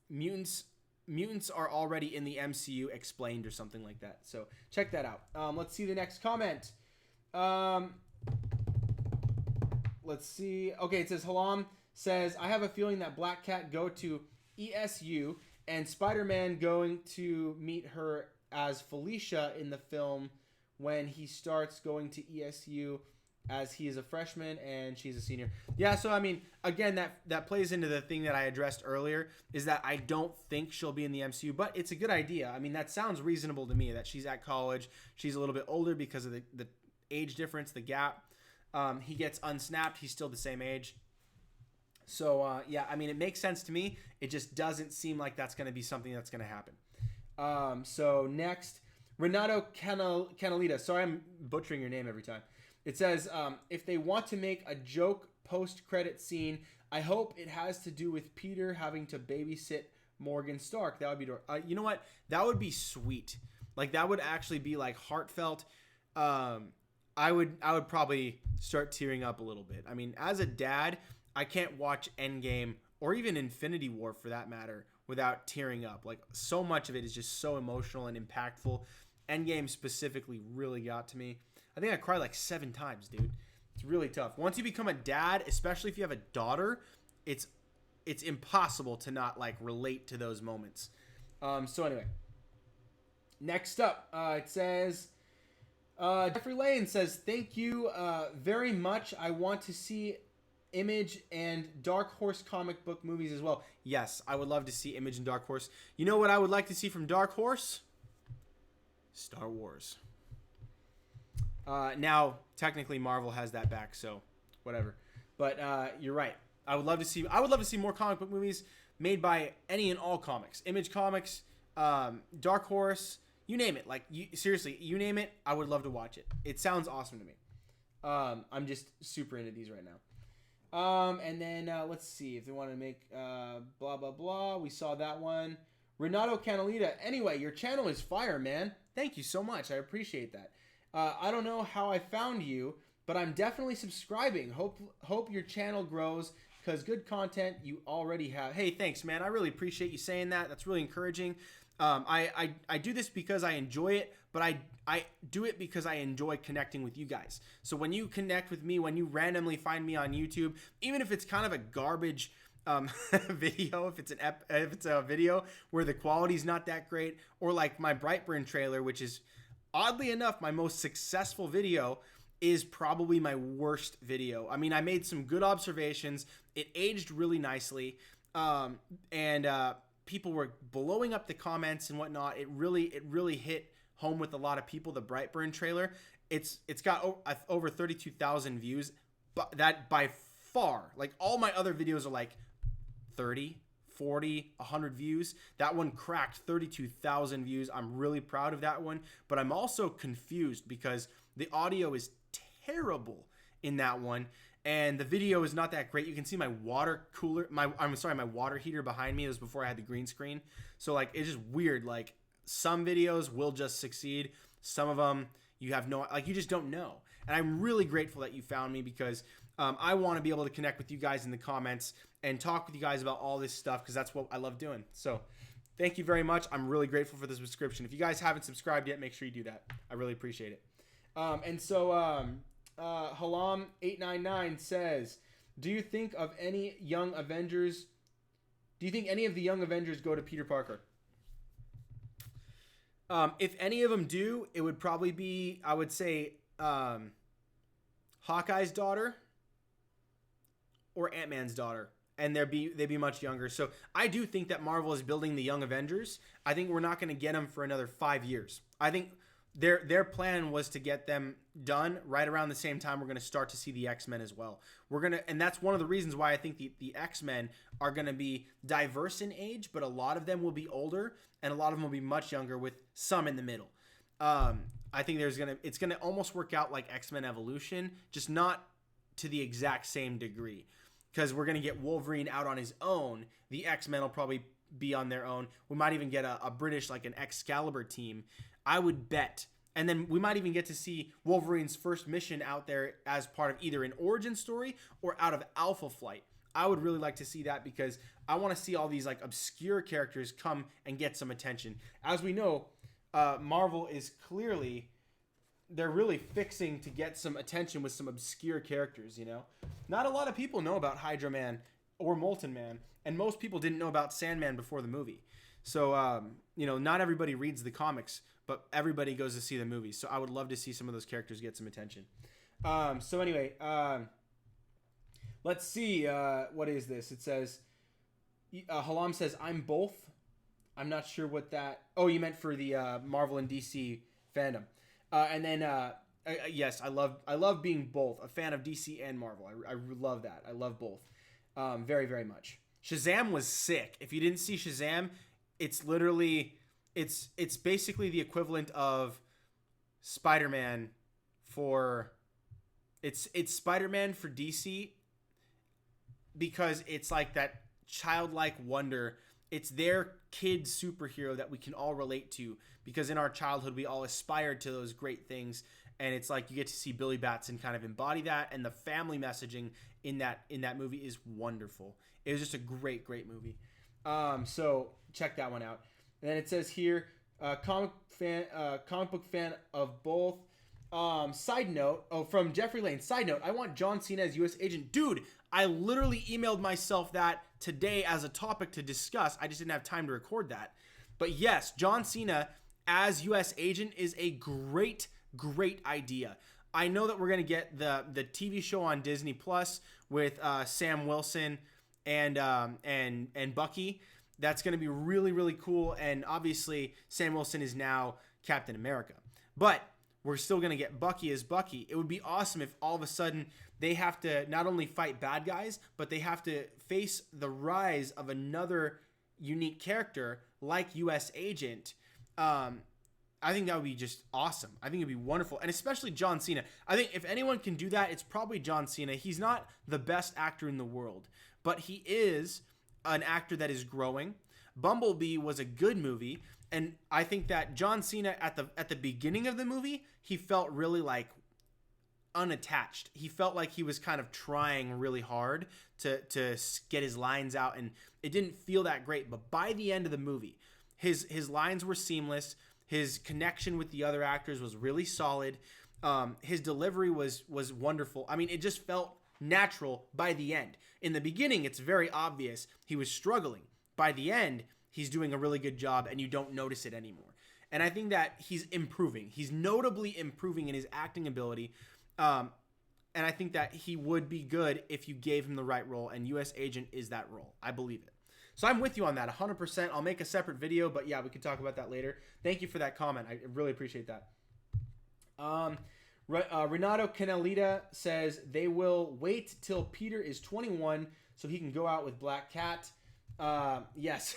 Mutants Are Already in the MCU Explained, or something like that. So check that out. Let's see the next comment. Let's see. Okay, it says, Halam says, I have a feeling that Black Cat go to ESU and Spider-Man going to meet her as Felicia in the film when he starts going to ESU as he is a freshman and she's a senior. Yeah, so I mean, again, that plays into the thing that I addressed earlier, is that I don't think she'll be in the MCU, but it's a good idea. I mean, that sounds reasonable to me, that she's at college. She's a little bit older because of the age difference, the gap. He gets unsnapped. He's still the same age. So, yeah, I mean, it makes sense to me. It just doesn't seem like that's going to be something that's going to happen. So, next, Renato Canalita. Sorry, I'm butchering your name every time. It says, if they want to make a joke post-credit scene, I hope it has to do with Peter having to babysit Morgan Stark. That would be, you know what? That would be sweet. Like, that would actually be, like, heartfelt. I would probably start tearing up a little bit. I mean, as a dad, I can't watch Endgame or even Infinity War for that matter without tearing up. Like, so much of it is just so emotional and impactful. Endgame specifically really got to me. I think I cried like 7 times, dude. It's really tough. Once you become a dad, especially if you have a daughter, it's impossible to not like relate to those moments. So anyway, next up, it says, Jeffrey Lane says, thank you very much. I want to see Image and Dark Horse comic book movies as well. Yes, I would love to see Image and Dark Horse. You know what I would like to see from Dark Horse? Star Wars. Now, technically, Marvel has that back, so whatever. But you're right. I would love to see more comic book movies made by any and all comics. Image Comics, Dark Horse, you name it. Like, seriously, you name it, I would love to watch it. It sounds awesome to me. I'm just super into these right now. And then let's see if they want to make blah, blah, blah. We saw that one. Renato Canalita. Anyway, your channel is fire, man. Thank you so much. I appreciate that. I don't know how I found you, but I'm definitely subscribing. Hope your channel grows because good content you already have. Hey, thanks, man. I really appreciate you saying that. That's really encouraging. I do this because I enjoy it, but I do it because I enjoy connecting with you guys. So when you connect with me, when you randomly find me on YouTube, even if it's kind of a garbage video, if it's a video where the quality's not that great, or like my Brightburn trailer, which is oddly enough my most successful video, is probably my worst video. I mean, I made some good observations. It aged really nicely, and people were blowing up the comments and whatnot. It really hit home with a lot of people. The Brightburn trailer, it's got over 32,000 views, but that by far, like all my other videos are like 30, 40, 100 views. That one cracked 32,000 views. I'm really proud of that one, but I'm also confused because the audio is terrible in that one, and the video is not that great. You can see my water cooler, my water heater behind me. It was before I had the green screen. So like, it's just weird. Like some videos will just succeed. Some of them you have no, like you just don't know. And I'm really grateful that you found me because I want to be able to connect with you guys in the comments and talk with you guys about all this stuff because that's what I love doing. So thank you very much. I'm really grateful for the subscription. If you guys haven't subscribed yet, make sure you do that. I really appreciate it. Halam899 says, do you think any of the young Avengers go to Peter Parker? If any of them do, it would probably be, I would say, Hawkeye's daughter or Ant-Man's daughter, and they'd be much younger. So I do think that Marvel is building the young Avengers. I think we're not going to get them for another 5 years. I think their plan was to get them done right around the same time we're going to start to see the X-Men as well. And that's one of the reasons why I think the X-Men are going to be diverse in age, but a lot of them will be older and a lot of them will be much younger with some in the middle. I think it's going to almost work out like X-Men Evolution, just not to the exact same degree, because we're going to get Wolverine out on his own. The X-Men will probably be on their own. We might even get a British, like an Excalibur team, I would bet. And then we might even get to see Wolverine's first mission out there as part of either an origin story or out of Alpha Flight. I would really like to see that because I want to see all these like obscure characters come and get some attention. As we know, Marvel is they're really fixing to get some attention with some obscure characters, you know? Not a lot of people know about Hydra Man or Molten Man, and most people didn't know about Sandman before the movie. So, not everybody reads the comics, but everybody goes to see the movie. So I would love to see some of those characters get some attention. Let's see. What is this? It says, Halam says, I'm both. I'm not sure what that... Oh, you meant for the Marvel and DC fandom. Yes, I love being both. A fan of DC and Marvel. I love that. I love both. Very, very much. Shazam was sick. If you didn't see Shazam, it's literally... It's basically the equivalent of Spider-Man for... It's Spider-Man for DC because it's like that childlike wonder. It's their kid superhero that we can all relate to because in our childhood we all aspired to those great things, and it's like you get to see Billy Batson kind of embody that, and the family messaging in that movie is wonderful. It was just a great movie. So check that one out. And then it says here, comic book fan of both. Side note, from Jeffrey Lane. Side note, I want John Cena as U.S. agent. Dude, I literally emailed myself that today as a topic to discuss. I just didn't have time to record that. But yes, John Cena as U.S. agent is a great idea. I know that we're going to get the TV show on Disney Plus with Sam Wilson and Bucky. That's going to be really cool. And obviously, Sam Wilson is now Captain America. But we're still going to get Bucky as Bucky. It would be awesome if all of a sudden they have to not only fight bad guys, but they have to face the rise of another unique character like U.S. Agent. I think that would be just awesome. I think it'd be wonderful. And especially John Cena. I think if anyone can do that, it's probably John Cena. He's not the best actor in the world, but he is an actor that is growing. Bumblebee was a good movie, and I think that John Cena at the beginning of the movie, he felt really like unattached. He felt like he was kind of trying really hard to get his lines out, and it didn't feel that great. But by the end of the movie, His lines were seamless. His connection with the other actors was really solid. His delivery was wonderful. I mean, it just felt natural by the end. In the beginning, it's very obvious he was struggling. By the end, he's doing a really good job, and you don't notice it anymore. And I think that he's improving. He's notably improving in his acting ability. And I think that he would be good if you gave him the right role, and U.S. Agent is that role. I believe it. So I'm with you on that 100%. I'll make a separate video, but yeah, we can talk about that later. Thank you for that comment. I really appreciate that. Renato Canelita says they will wait till Peter is 21 so he can go out with Black Cat. Yes.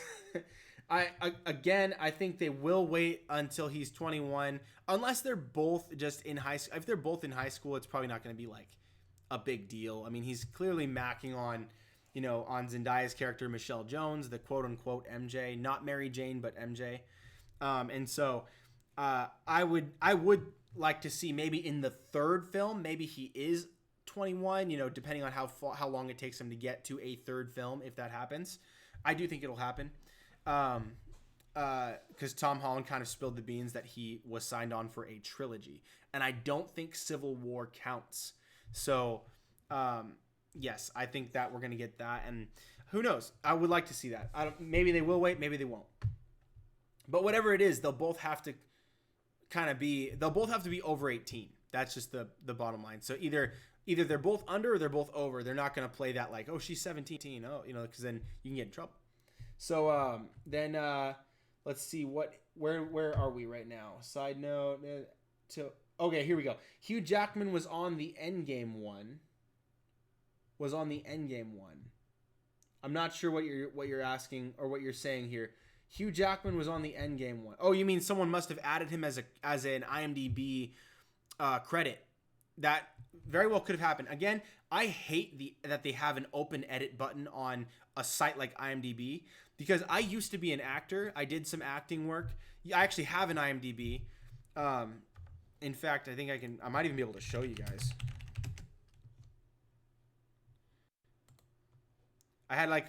I think they will wait until he's 21, unless they're both just in high school. If they're both in high school, it's probably not going to be like a big deal. I mean, he's clearly macking on, on Zendaya's character, Michelle Jones, the quote unquote MJ, not Mary Jane, but MJ. And so, I would like to see maybe in the third film, maybe he is 21, depending on how long it takes him to get to a third film. If that happens, I do think it'll happen. Because Tom Holland kind of spilled the beans that he was signed on for a trilogy, and I don't think Civil War counts. So, yes, I think that we're gonna get that, and who knows? I would like to see that. Maybe they will wait, maybe they won't. But whatever it is, they'll both have to be over 18. That's just the bottom line. So either they're both under or they're both over. They're not gonna play that like, oh, she's 17, because then you can get in trouble. So then let's see where are we right now? Side note okay, here we go. Hugh Jackman was on the Endgame one. I'm not sure what you're asking or what you're saying here. Hugh Jackman was on the Endgame one. Oh, you mean someone must have added him as an IMDb credit? That very well could have happened. Again, I hate that they have an open edit button on a site like IMDb, because I used to be an actor. I did some acting work. I actually have an IMDb. In fact, I think I might even be able to show you guys. I had like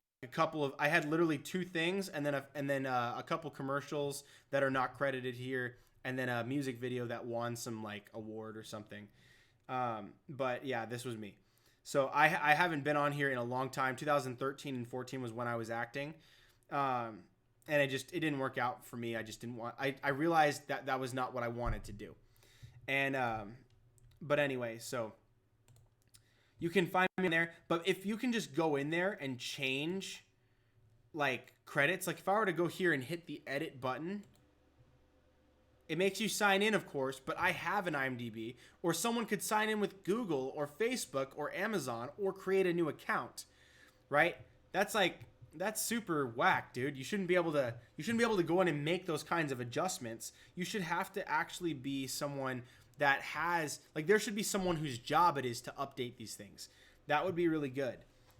I had literally 2 things, and then a couple commercials that are not credited here, and then a music video that won some like award or something. But yeah, this was me. So I haven't been on here in a long time. 2013 and 14 was when I was acting. And it didn't work out for me. I just didn't want, I realized that was not what I wanted to do. And, but anyway, so you can find me in there, but if you can just go in there and change like credits, like if I were to go here and hit the edit button, it makes you sign in, of course, but I have an IMDb, or someone could sign in with Google or Facebook or Amazon or create a new account, right? That's super whack, dude. You shouldn't be able to go in and make those kinds of adjustments. You should have to actually be someone that has, like, there should be someone whose job it is to update these things. That would be really good.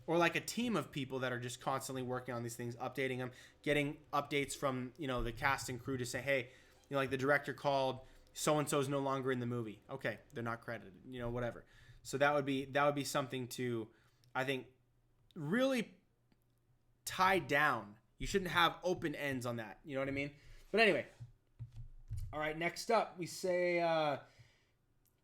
Or like a team of people that are just constantly working on these things, updating them, getting updates from, the cast and crew to say, hey, like the director called, so-and-so's no longer in the movie. Okay, they're not credited, whatever. So that would be something to, I think, really tie down. You shouldn't have open ends on that. You know what I mean? But anyway. All right, next up, we say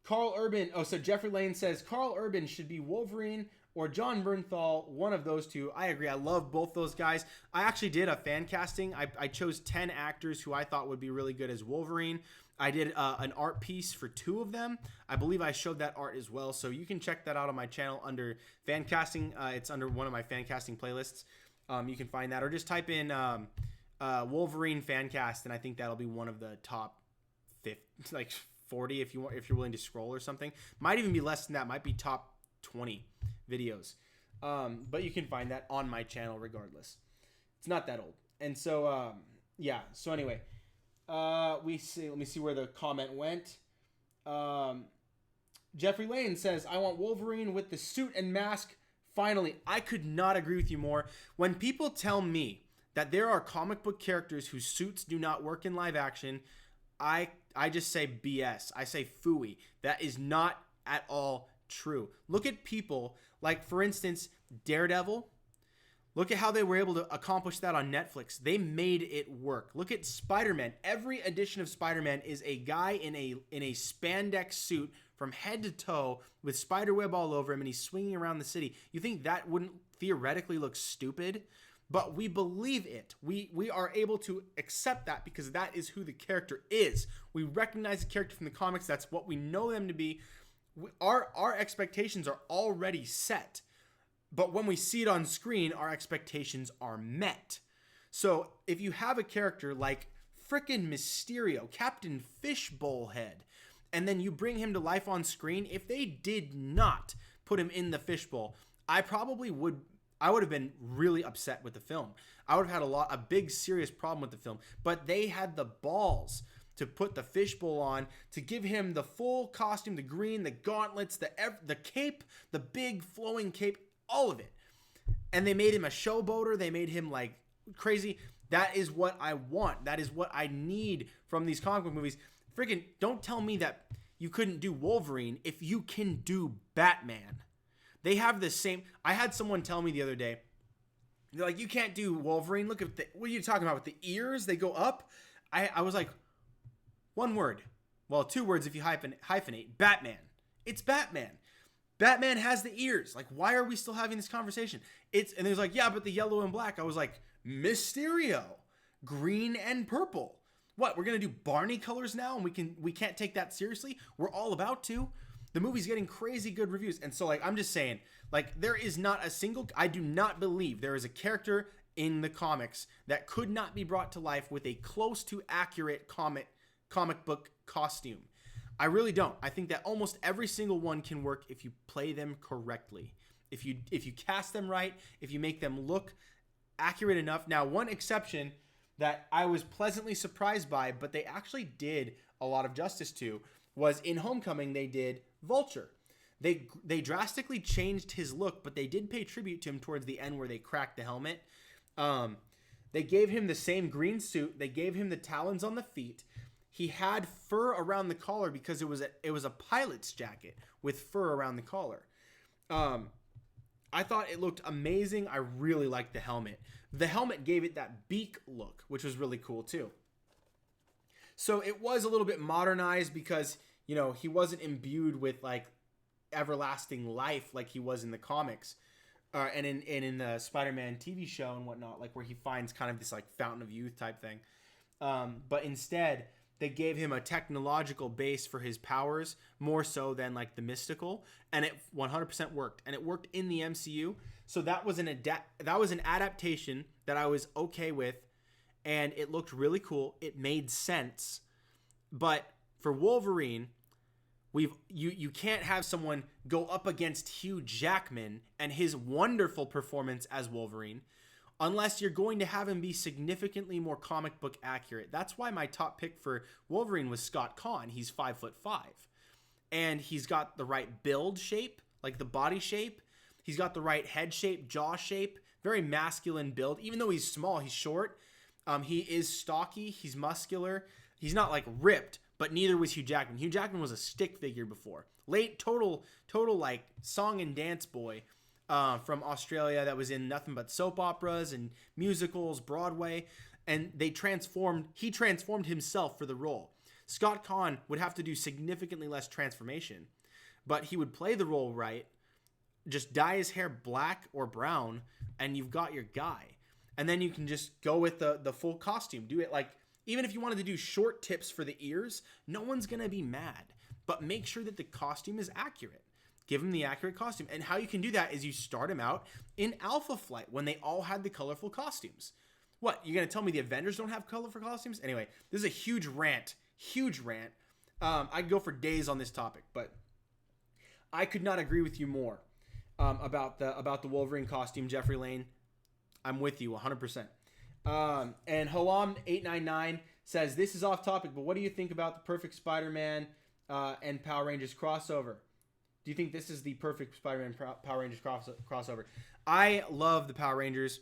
Carl Urban. Oh, so Jeffrey Lane says Carl Urban should be Wolverine or John Bernthal, one of those two. I agree. I love both those guys. I actually did a fan casting. I chose 10 actors who I thought would be really good as Wolverine. I did an art piece for 2 of them. I believe I showed that art as well. So you can check that out on my channel under fan casting. It's under one of my fan casting playlists. You can find that, or just type in Wolverine fan cast, and I think that'll be one of the top 50, like 40 if you're willing to scroll or something. Might even be less than that. Might be top 20 videos. But you can find that on my channel regardless. It's not that old. And so yeah. So anyway, let me see where the comment went. Jeffrey Lane says, I want Wolverine with the suit and mask. Finally, I could not agree with you more. When people tell me that there are comic book characters whose suits do not work in live action, I just say BS. I say phooey. That is not at all true. Look at people like, for instance, Daredevil. Look at how they were able to accomplish that on Netflix. They made it work. Look at Spider-Man. Every edition of Spider-Man is a guy in a spandex suit from head to toe with spiderweb all over him, and he's swinging around the city. You think that wouldn't theoretically look stupid? But we believe it. We are able to accept that because that is who the character is. We recognize the character from the comics. That's what we know them to be. Our expectations are already set. But when we see it on screen, our expectations are met. So if you have a character like frickin' Mysterio, Captain Fishbowl Head, and then you bring him to life on screen, if they did not put him in the fishbowl, I would have been really upset with the film. I would have had a big serious problem with the film. But they had the balls to put the fishbowl on, to give him the full costume, the green, the gauntlets, the cape, the big flowing cape, all of it. And they made him a showboater. They made him like crazy. That is what I want. That is what I need from these comic book movies. Freaking don't tell me that you couldn't do Wolverine if you can do Batman. They have the same. I had someone tell me the other day, they're like, you can't do Wolverine. Look at what are you talking about with the ears? They go up. I was like, one word. Well, two words if you hyphenate. Batman. It's Batman. Batman has the ears. Like, why are we still having this conversation? And there's like, yeah, but the yellow and black. I was like, Mysterio, green and purple. What? We're gonna do Barney colors now, and we can't take that seriously? We're all about to. The movie's getting crazy good reviews, and so like I'm just saying, like there is not a single. I do not believe there is a character in the comics that could not be brought to life with a close to accurate comic book costume. I really don't. I think that almost every single one can work if you play them correctly. If you cast them right, if you make them look accurate enough. Now, one exception that I was pleasantly surprised by, but they actually did a lot of justice to, was in Homecoming they did Vulture. They drastically changed his look, but they did pay tribute to him towards the end where they cracked the helmet. They gave him the same green suit. They gave him the talons on the feet. He had fur around the collar because it was a pilot's jacket with fur around the collar. I thought it looked amazing. I really liked the helmet. The helmet gave it that beak look, which was really cool too. So it was a little bit modernized because, you know, he wasn't imbued with like everlasting life like he was in the comics. And in the Spider-Man TV show and whatnot, like where he finds kind of this like fountain of youth type thing. But instead, they gave him a technological base for his powers more so than like the mystical, and it 100% worked, and it worked in the MCU. So that was an adaptation that I was okay with, and it looked really cool. It made sense, but for Wolverine, you can't have someone go up against Hugh Jackman and his wonderful performance as Wolverine unless you're going to have him be significantly more comic book accurate. That's why my top pick for Wolverine was Scott Conn. He's 5'5", and he's got the right build shape, like the body shape. He's got the right head shape, jaw shape, very masculine build. Even though he's small, he's short. He is stocky. He's muscular. He's not like ripped, but neither was Hugh Jackman. Hugh Jackman was a stick figure before. Late total like song and dance boy. From Australia that was in nothing but soap operas and musicals, Broadway, and he transformed himself for the role. Scott Conn would have to do significantly less transformation, but he would play the role right, just dye his hair black or brown, and you've got your guy. And then you can just go with the full costume. Do it like, even if you wanted to do short tips for the ears, no one's going to be mad, but make sure that the costume is accurate. Give him the accurate costume. And how you can do that is you start him out in Alpha Flight when they all had the colorful costumes. What? You're going to tell me the Avengers don't have colorful costumes? Anyway, this is a huge rant. I could go for days on this topic, but I could not agree with you more about the Wolverine costume, Jeffrey Lane. I'm with you 100%. And Halam899 says, this is off topic, but what do you think about the perfect Spider-Man and Power Rangers crossover? Do you think this is the perfect Spider-Man Power Rangers crossover? I love the Power Rangers.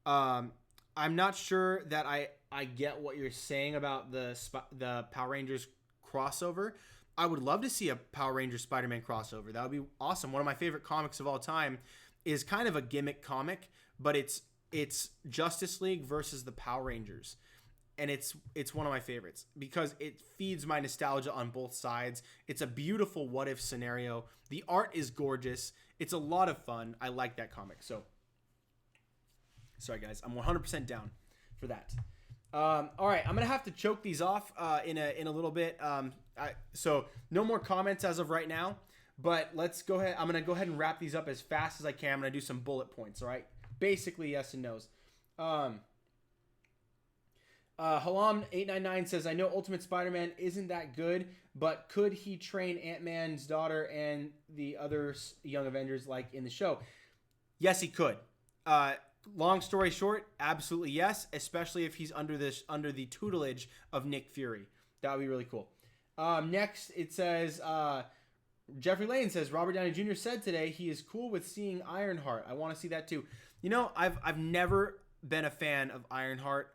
I'm not sure that I get what you're saying about the Power Rangers crossover. I would love to see a Power Rangers Spider-Man crossover. That would be awesome. One of my favorite comics of all time is kind of a gimmick comic, but it's it's Justice League versus the Power Rangers. And it's one of my favorites because it feeds my nostalgia on both sides. It's a beautiful what if scenario. The art is gorgeous. It's a lot of fun. I like that comic. So, sorry guys, I'm 100% down for that. All right, I'm gonna have to choke these off in a little bit. So no more comments as of right now. But let's go ahead. I'm gonna go ahead and wrap these up as fast as I can. I'm gonna do some bullet points. All right, basically yes and no's. Halam899 says, I know Ultimate Spider-Man isn't that good, but could he train Ant-Man's daughter and the other Young Avengers like in the show? Yes, he could. Long story short, absolutely yes, especially if he's under the tutelage of Nick Fury. That would be really cool. Next, it says, Jeffrey Lane says, Robert Downey Jr. said today he is cool with seeing Ironheart. I want to see that too. You know, I've never been a fan of Ironheart.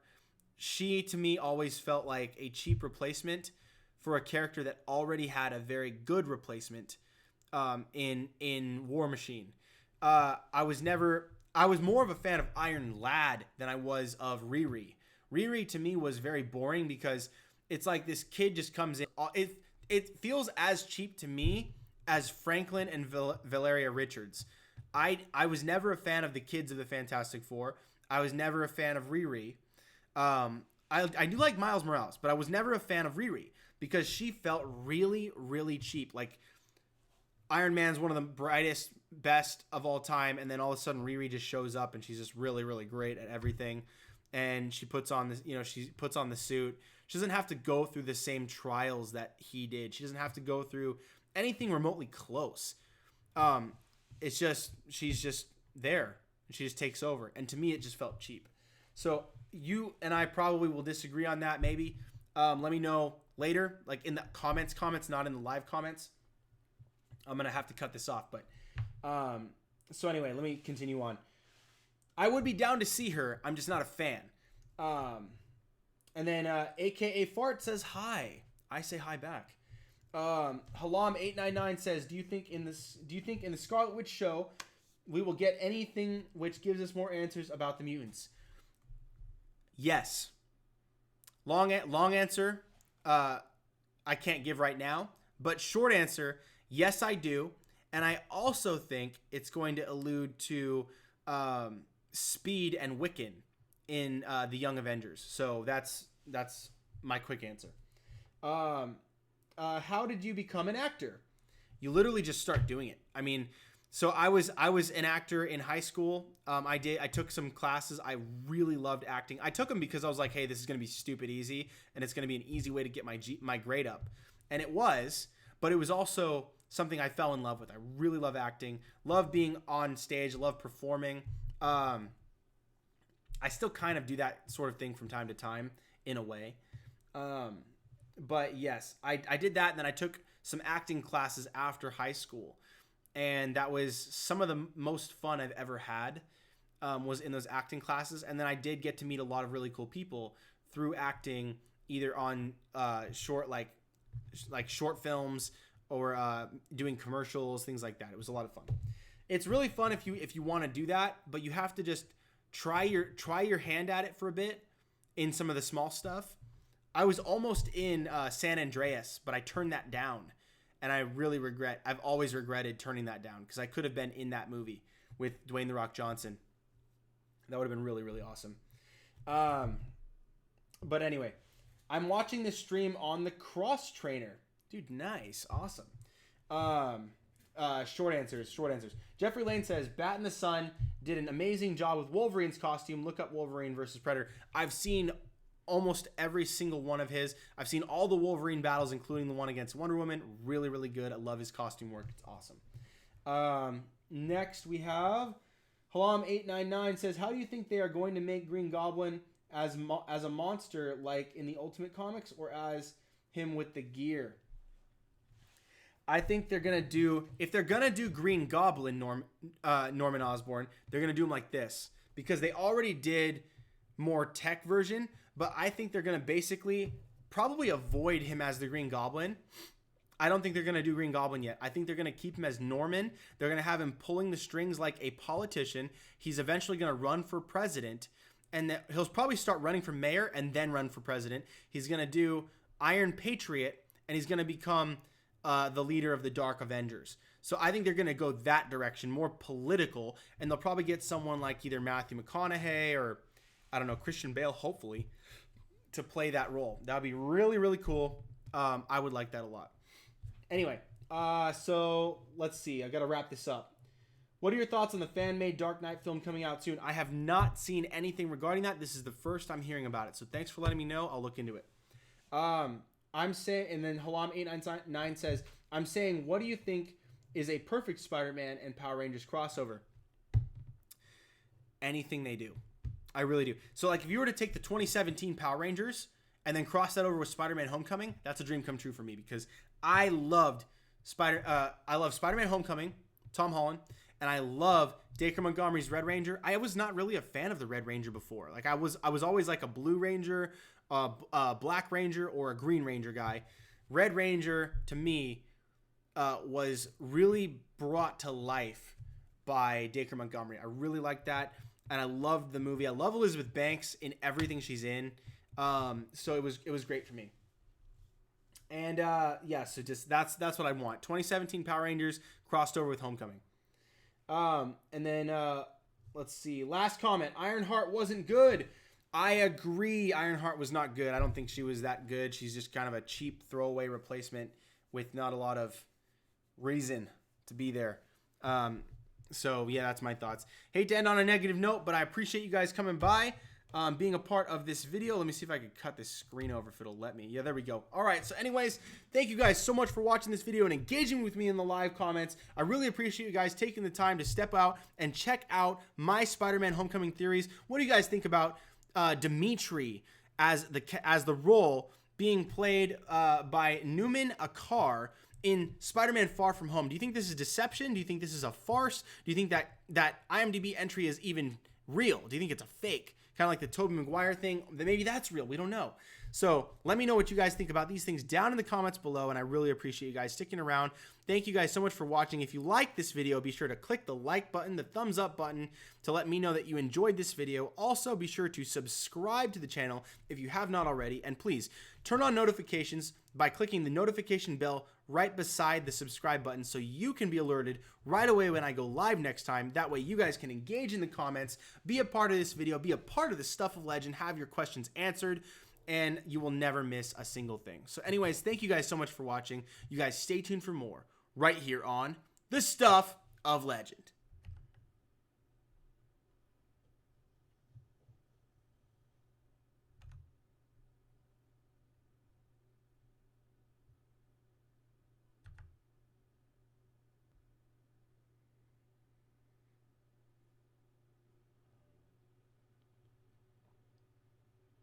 She, to me, always felt like a cheap replacement for a character that already had a very good replacement in War Machine. I was more of a fan of Iron Lad than I was of Riri. Riri, to me, was very boring because it's like this kid just comes in. It feels as cheap to me as Franklin and Valeria Richards. I was never a fan of the kids of the Fantastic Four. I was never a fan of Riri. I do like Miles Morales, but I was never a fan of Riri because she felt really, really cheap. Like Iron Man's one of the brightest, best of all time, and then all of a sudden Riri just shows up and she's just really, really great at everything. And she puts on this, she puts on the suit. She doesn't have to go through the same trials that he did. She doesn't have to go through anything remotely close. It's just she's just there and she just takes over. And to me, it just felt cheap. So you and I probably will disagree on that. Maybe let me know later, like in the comments, not in the live comments. I'm gonna have to cut this off, but so anyway, let me continue on. I would be down to see her. I'm just not a fan. And then AKA Fart says hi. I say hi back. Halam899 says, do you think in the Scarlet Witch show we will get anything which gives us more answers about the mutants? Yes. Long answer, I can't give right now. But short answer, yes, I do. And I also think it's going to allude to Speed and Wiccan in the Young Avengers. So that's my quick answer. How did you become an actor? You literally just start doing it. I mean, so I was an actor in high school. I took some classes. I really loved acting. I took them because I was like, hey, this is going to be stupid easy, and it's going to be an easy way to get my grade up. And it was, but it was also something I fell in love with. I really love acting, love being on stage, love performing. I still kind of do that sort of thing from time to time in a way. But yes, I did that, and then I took some acting classes after high school. And that was some of the most fun I've ever had, was in those acting classes. And then I did get to meet a lot of really cool people through acting, either on short films or doing commercials, things like that. It was a lot of fun. It's really fun if you want to do that, but you have to just try your hand at it for a bit in some of the small stuff. I was almost in San Andreas, but I turned that down. And I've always regretted turning that down because I could have been in that movie with Dwayne The Rock Johnson. That would have been really, really awesome. But anyway, I'm watching this stream on the Cross Trainer. Dude, nice. Awesome. Short answers. Jeffrey Lane says, Bat in the Sun did an amazing job with Wolverine's costume. Look up Wolverine versus Predator. I've seen almost every single one of his. I've seen all the Wolverine battles, including the one against Wonder Woman. Really, really good. I love his costume work. It's awesome. Next we have Halam899 says, how do you think they are going to make Green Goblin as a monster like in the Ultimate Comics or as him with the gear? I think they're going to do, if they're going to do Green Goblin, Norman Osborn, they're going to do him like this because they already did more tech version. But I think they're going to basically probably avoid him as the Green Goblin. I don't think they're going to do Green Goblin yet. I think they're going to keep him as Norman. They're going to have him pulling the strings like a politician. He's eventually going to run for president, and he'll probably start running for mayor and then run for president. He's going to do Iron Patriot, and he's going to become the leader of the Dark Avengers. So I think they're going to go that direction, more political, and they'll probably get someone like either Matthew McConaughey or, I don't know, Christian Bale, hopefully, to play that role. That would be really, really cool. I would like that a lot. Anyway, so let's see. I got to wrap this up. What are your thoughts on the fan-made Dark Knight film coming out soon? I have not seen anything regarding that. This is the first I'm hearing about it. So thanks for letting me know. I'll look into it. I'm saying, and then Halam899 says, I'm saying, what do you think is a perfect Spider-Man and Power Rangers crossover? Anything they do. I really do. So, like, if you were to take the 2017 Power Rangers and then cross that over with Spider-Man Homecoming, that's a dream come true for me, because I loved Spider-Man Homecoming, Tom Holland, and I love Dacre Montgomery's Red Ranger. I was not really a fan of the Red Ranger before. Like, I was always like a Blue Ranger, a Black Ranger, or a Green Ranger guy. Red Ranger, to me, was really brought to life by Dacre Montgomery. I really liked that, and I loved the movie. I love Elizabeth Banks in everything she's in. So it was great for me. And yeah, so just that's what I want. 2017 Power Rangers crossed over with Homecoming. And then let's see. Last comment. Ironheart wasn't good. I agree. Ironheart was not good. I don't think she was that good. She's just kind of a cheap throwaway replacement with not a lot of reason to be there. So yeah, that's my thoughts. Hate to end on a negative note, but I appreciate you guys coming by, being a part of this video. Let me see if I can cut this screen over if it'll let me. Yeah, there we go. All right. So anyways, thank you guys so much for watching this video and engaging with me in the live comments. I really appreciate you guys taking the time to step out and check out my Spider-Man Homecoming theories. What do you guys think about Dimitri as the role being played by Newman Akar in Spider-Man Far From Home? Do you think this is deception? Do you think this is a farce? Do you think that IMDb entry is even real? Do you think it's a fake? Kind of like the Tobey Maguire thing. Maybe that's real. We don't know. So let me know what you guys think about these things down in the comments below, and I really appreciate you guys sticking around. Thank you guys so much for watching. If you like this video, be sure to click the like button, the thumbs up button, to let me know that you enjoyed this video. Also, be sure to subscribe to the channel if you have not already, and please turn on notifications by clicking the notification bell right beside the subscribe button so you can be alerted right away when I go live next time. That way you guys can engage in the comments, be a part of this video, be a part of the Stuff of Legend, have your questions answered, and you will never miss a single thing. So anyways, thank you guys so much for watching. You guys stay tuned for more right here on the Stuff of Legend.